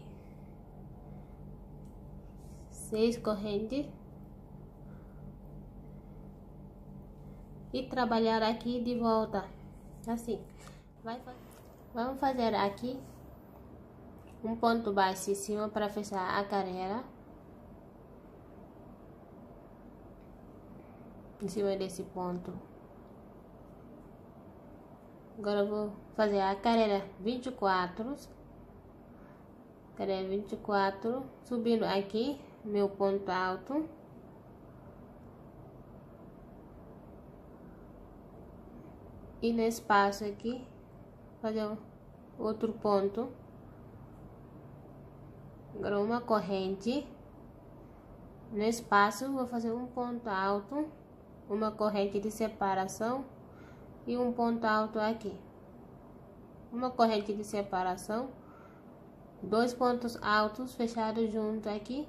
6 correntes e trabalhar aqui de volta assim. Vamos fazer aqui um ponto baixo em cima para fechar a carreira, em cima desse ponto. Agora eu vou fazer a carreira 24, subindo aqui meu ponto alto, e no espaço aqui fazer outro ponto. Agora uma corrente no espaço, vou fazer um ponto alto, uma corrente de separação e um ponto alto aqui, uma corrente de separação, 2 pontos altos fechados junto aqui.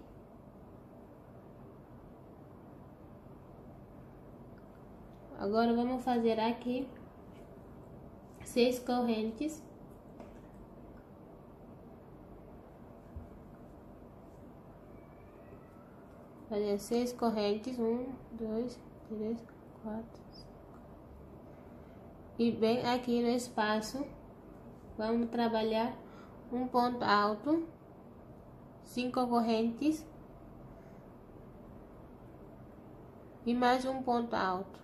Agora vamos fazer aqui 6 correntes, fazer 6 correntes, 1, 2, 3, 4, 5. E bem aqui no espaço vamos trabalhar um ponto alto, 5 correntes e mais um ponto alto.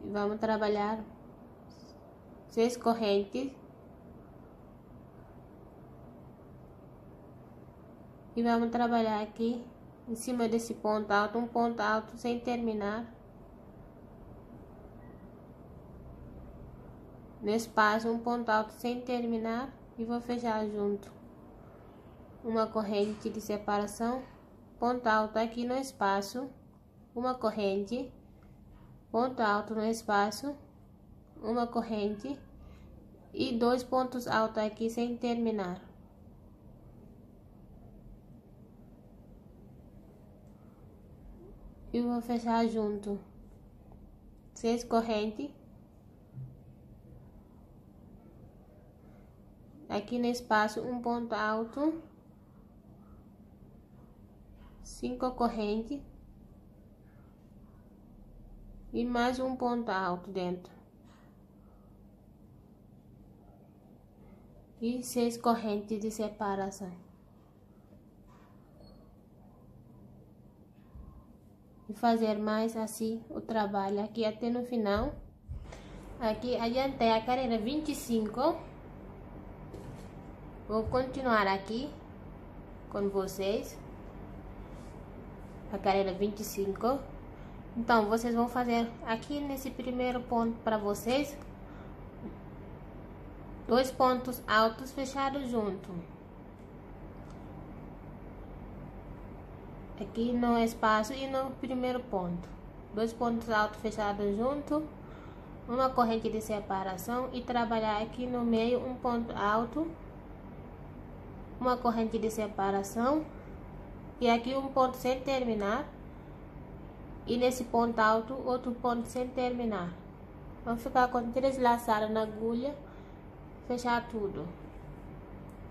E vamos trabalhar 6 correntes e vamos trabalhar aqui em cima desse ponto alto, um ponto alto sem terminar, no espaço um ponto alto sem terminar, e vou fechar junto uma corrente de separação, ponto alto aqui no espaço, uma corrente, ponto alto no espaço, uma corrente e 2 pontos altos aqui sem terminar. E vou fechar junto 6 correntes aqui no espaço um ponto alto, 5 correntes e mais um ponto alto dentro e 6 correntes de separação. E fazer mais assim o trabalho aqui até no final. Aqui adiantei a carreira 25. Vou continuar aqui com vocês a carreira 25. Então vocês vão fazer aqui nesse primeiro ponto para vocês 2 pontos altos fechados junto aqui no espaço e no primeiro ponto, 2 pontos altos fechados junto, uma corrente de separação e trabalhar aqui no meio um ponto alto, uma corrente de separação e aqui um ponto sem terminar e nesse ponto alto outro ponto sem terminar. Vamos ficar com 3 laçadas na agulha, fechar tudo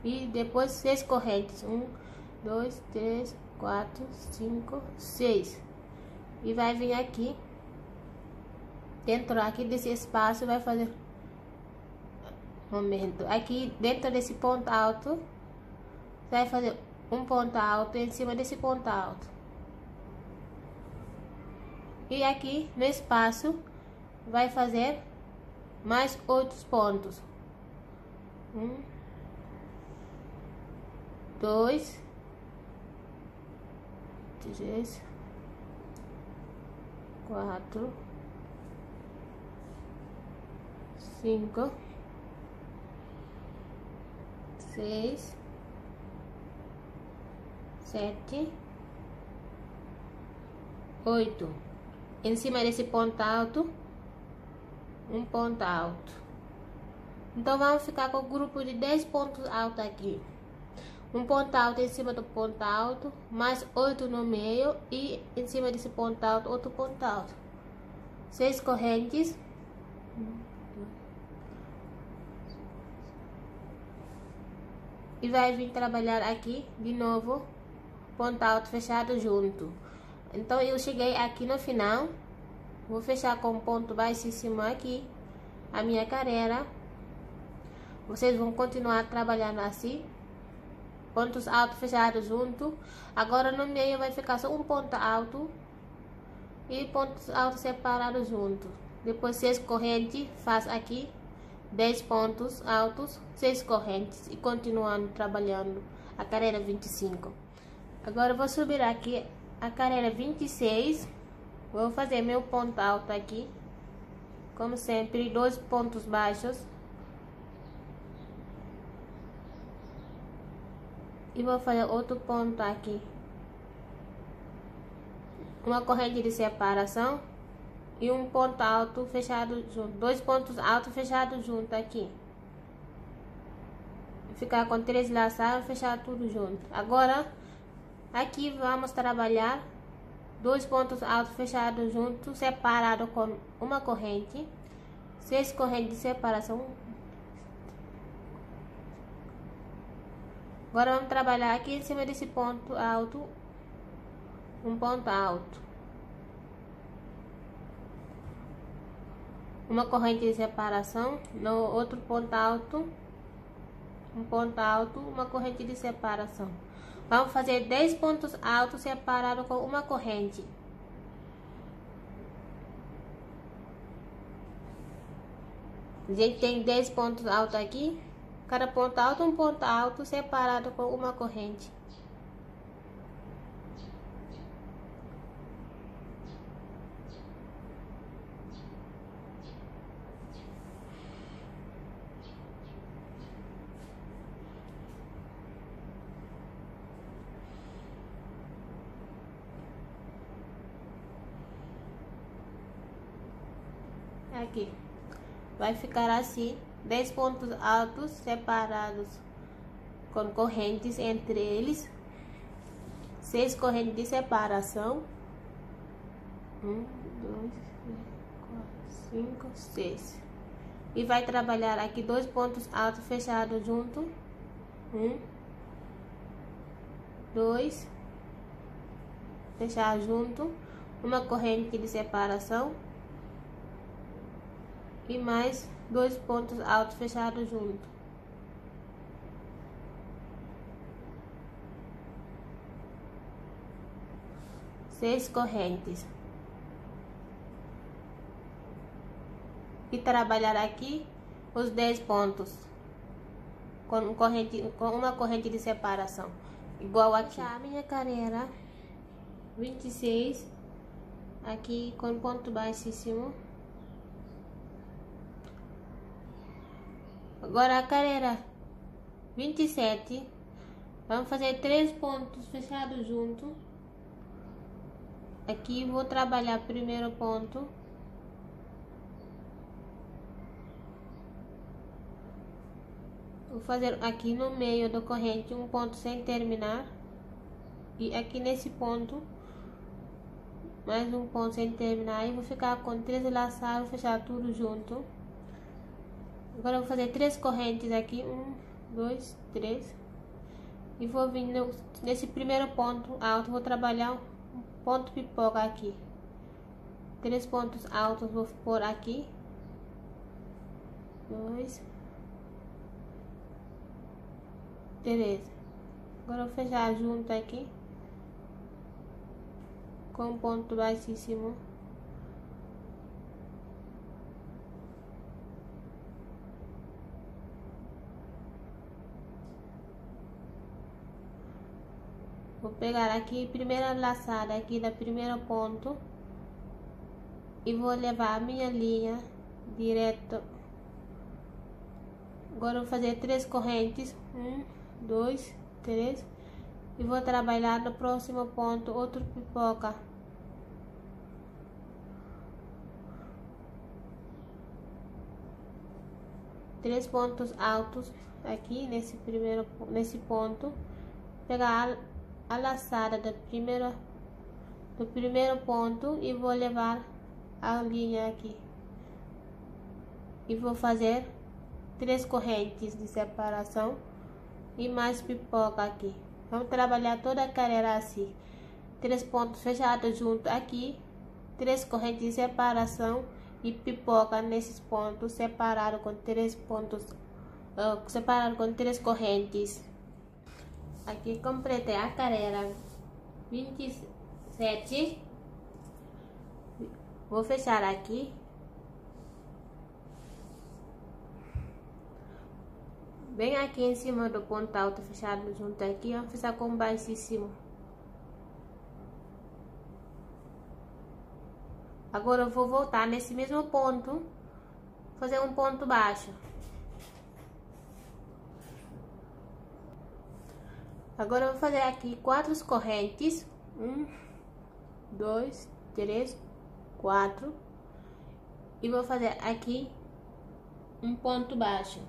e depois 6 correntes, 1, 2, 3, 4, 5, 6 e vai vir aqui dentro aqui desse espaço, vai fazer aqui dentro desse ponto alto, vai fazer um ponto alto em cima desse ponto alto e aqui no espaço vai fazer mais 8 pontos, 1, 2, 3, 4, 5, 6, 7, 8. Em cima desse ponto alto, um ponto alto. Então vamos ficar com o grupo de 10 pontos altos aqui. Um ponto alto em cima do ponto alto, mais 8 no meio e em cima desse ponto alto, outro ponto alto. 6 correntes. E vai vir trabalhar aqui de novo, ponto alto fechado junto. Então eu cheguei aqui no final, vou fechar com ponto baixíssimo aqui a minha carreira. Vocês vão continuar trabalhando assim, pontos altos fechados junto. Agora no meio vai ficar só um ponto alto e pontos altos separados junto. Depois 6 correntes, faz aqui 10 pontos altos, 6 correntes e continuando trabalhando a carreira 25. Agora eu vou subir aqui a carreira 26, vou fazer meu ponto alto aqui, como sempre, 2 pontos baixos e vou fazer outro ponto aqui, uma corrente de separação e um ponto alto fechado junto, 2 pontos altos fechados junto aqui, ficar com 3 laçados, fechar tudo junto. Agora aqui vamos trabalhar 2 pontos altos fechados juntos, separado com uma corrente, 6 correntes de separação. Agora vamos trabalhar aqui em cima desse ponto alto, um ponto alto, uma corrente de separação, no outro ponto alto, um ponto alto, uma corrente de separação. Vamos fazer 10 pontos altos separados com uma corrente. A gente tem 10 pontos altos aqui. Cada ponto alto, um ponto alto separado com uma corrente. Aqui vai ficar assim, 10 pontos altos separados com correntes entre eles, 6 correntes de separação, 1, 2, 3, 4, 5, 6, e vai trabalhar aqui 2 pontos altos fechados junto. 1, 2, fechar junto, uma corrente de separação e mais 2 pontos altos fechados junto. Seis correntes. E trabalhar aqui os 10 pontos com uma corrente de separação, igual aqui. A minha carreira 26 aqui com ponto baixíssimo. Agora a carreira 27, vamos fazer 3 pontos fechados junto. Aqui vou trabalhar primeiro ponto, vou fazer aqui no meio da corrente um ponto sem terminar, e aqui nesse ponto mais um ponto sem terminar, e vou ficar com 3 laçados, fechar tudo junto. Agora eu vou fazer 3 correntes aqui, 1, 2, 3, e vou vir nesse primeiro ponto alto, vou trabalhar um ponto pipoca aqui, 3 pontos altos vou pôr aqui, 2, 3. Agora eu vou fechar junto aqui com um ponto baixíssimo. Vou pegar aqui primeira laçada aqui da primeiro ponto e vou levar a minha linha direto. Agora eu vou fazer 3 correntes, 1, 2, 3, e vou trabalhar no próximo ponto outro pipoca. Três pontos altos aqui nesse ponto, pegar a laçada do primeiro ponto e vou levar a linha aqui e vou fazer 3 correntes de separação e mais pipoca aqui. Vamos trabalhar toda a carreira assim, 3 pontos fechados junto aqui, 3 correntes de separação e pipoca nesses pontos separado com 3 pontos, separado com 3 correntes. Aqui completei a carreira 27. Vou fechar aqui. Bem aqui em cima do ponto alto fechado junto aqui, vamos fechar com baixíssimo. Agora eu vou voltar nesse mesmo ponto, fazer um ponto baixo. Agora eu vou fazer aqui 4 correntes, 1, 2, 3, 4, e vou fazer aqui um ponto baixo.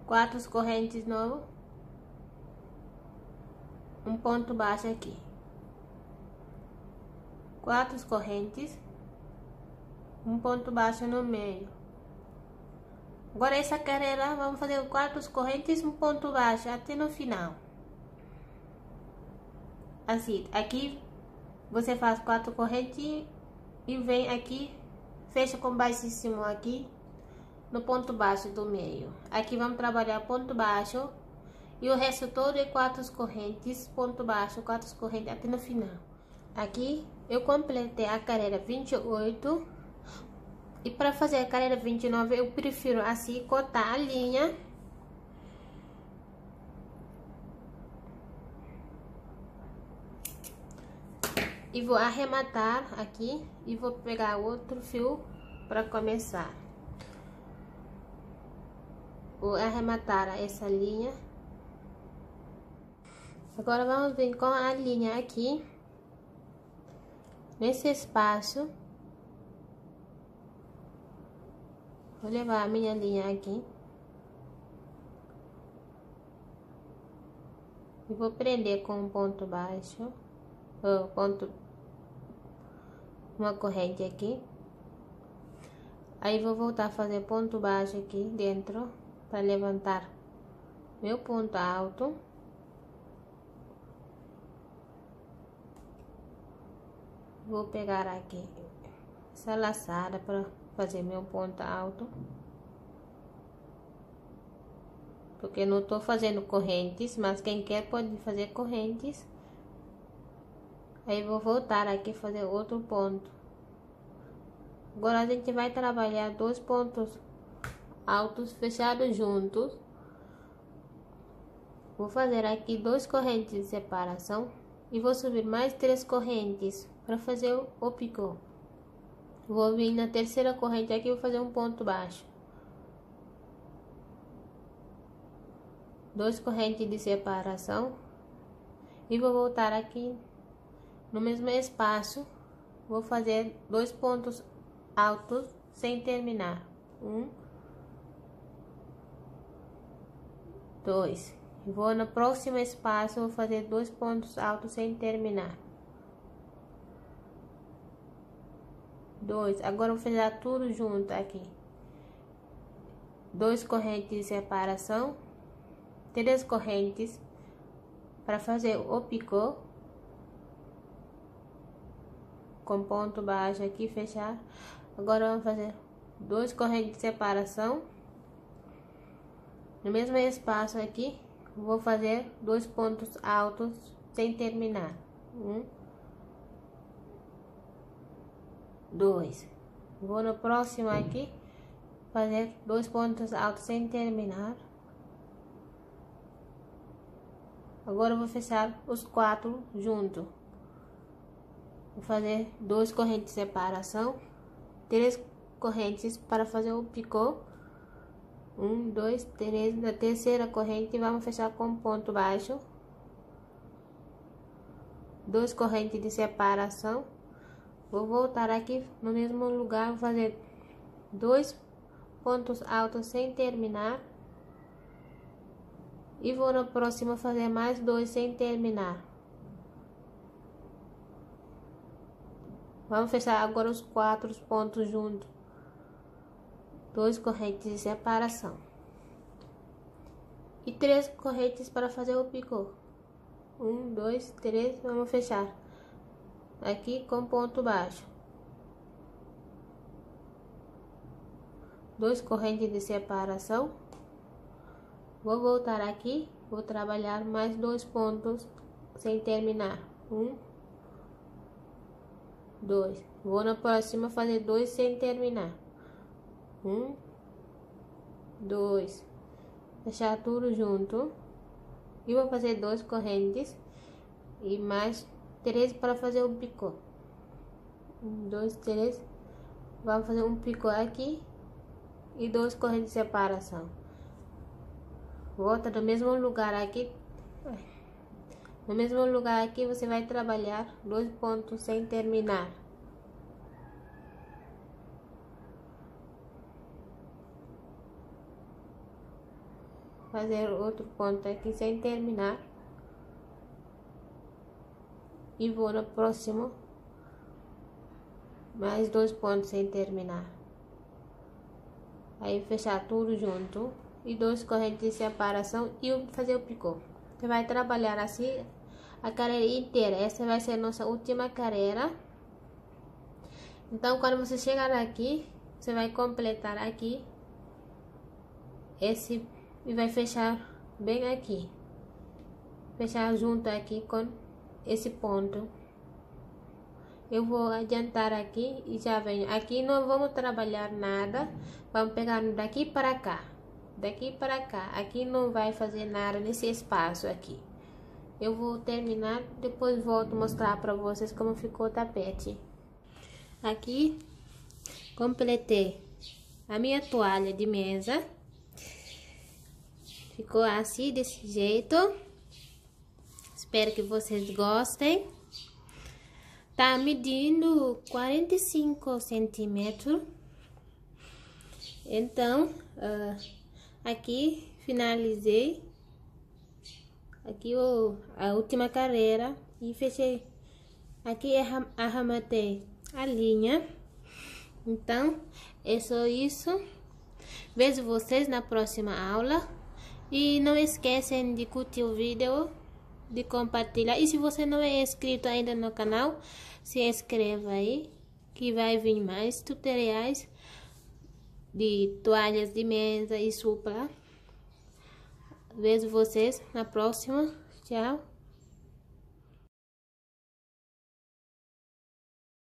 4 correntes novo, um ponto baixo aqui. 4 correntes, um ponto baixo no meio. Agora essa carreira vamos fazer 4 correntes, um ponto baixo até no final. Assim, aqui você faz 4 correntes e vem aqui, fecha com baixíssimo aqui no ponto baixo do meio. Aqui vamos trabalhar ponto baixo e o resto todo é 4 correntes, ponto baixo, 4 correntes até no final. Aqui eu completei a carreira 28. E para fazer a carreira 29, eu prefiro assim cortar a linha. E vou arrematar aqui e vou pegar outro fio para começar. Vou arrematar essa linha. Agora vamos vir com a linha aqui nesse espaço. Vou levar a minha linha aqui e vou prender com um ponto baixo, uma corrente aqui, Aí vou voltar a fazer ponto baixo aqui dentro para levantar meu ponto alto. Vou pegar aqui essa laçada para fazer meu ponto alto, porque não tô fazendo correntes, mas quem quer pode fazer correntes. Aí vou voltar aqui fazer outro ponto. Agora a gente vai trabalhar dois pontos altos fechados juntos. Vou fazer aqui 2 correntes de separação e vou subir mais 3 correntes para fazer o picô. Vou vir na terceira corrente aqui e vou fazer um ponto baixo. 2 correntes de separação e vou voltar aqui no mesmo espaço. Vou fazer 2 pontos altos sem terminar. 1, 2. Vou no próximo espaço, vou fazer 2 pontos altos sem terminar. 2. Agora vou fazer tudo junto aqui. 2 correntes de separação, 3 correntes para fazer o picô com ponto baixo aqui, fechar. Agora vamos fazer 2 correntes de separação no mesmo espaço aqui. Vou fazer 2 pontos altos sem terminar. 1, 2. Vou no próximo aqui fazer 2 pontos altos sem terminar. Agora eu vou fechar os 4 juntos. Vou fazer 2 correntes de separação, 3 correntes para fazer o picô. 1, 2, 3. Na terceira corrente vamos fechar com ponto baixo. 2 correntes de separação. Vou voltar aqui no mesmo lugar, vou fazer 2 pontos altos sem terminar. E vou na próxima fazer mais 2 sem terminar. Vamos fechar agora os 4 pontos juntos. 2 correntes de separação. E 3 correntes para fazer o picô. 1, 2, 3, vamos fechar. Aqui com ponto baixo. 2 correntes de separação. Vou voltar aqui, vou trabalhar mais 2 pontos sem terminar. 1, 2. Vou na próxima fazer 2 sem terminar. 1, 2. Fechar tudo junto. E vou fazer 2 correntes e mais 3 para fazer o picô. 1, 2, 3. Vamos fazer um picô aqui e 2 correntes de separação. Volta do mesmo lugar aqui. No mesmo lugar aqui você vai trabalhar 2 pontos sem terminar. Fazer outro ponto aqui sem terminar. E vou no próximo mais 2 pontos sem terminar. Aí fechar tudo junto e 2 correntes de separação e fazer o picô. Você vai trabalhar assim a carreira inteira. Essa vai ser a nossa última carreira. Então quando você chegar aqui, você vai completar aqui esse e vai fechar bem aqui. Fechar junto aqui com esse ponto. Eu vou adiantar aqui e já venho. Aqui não vamos trabalhar nada. Vamos pegar daqui para cá. Daqui para cá. Aqui não vai fazer nada nesse espaço aqui. Eu vou terminar, depois volto mostrar para vocês como ficou o tapete. Aqui completei a minha toalha de mesa. Ficou assim, desse jeito. Espero que vocês gostem. Tá medindo 45 centímetros. Então, aqui finalizei. Aqui a última carreira. E fechei. Aqui arrematei a linha. Então, É só isso. Vejo vocês na próxima aula. E não esquecem de curtir o vídeo, de compartilhar. E se você não é inscrito ainda no canal, se inscreva aí, que vai vir mais tutoriais de toalhas de mesa e supla. Vejo vocês na próxima. Tchau.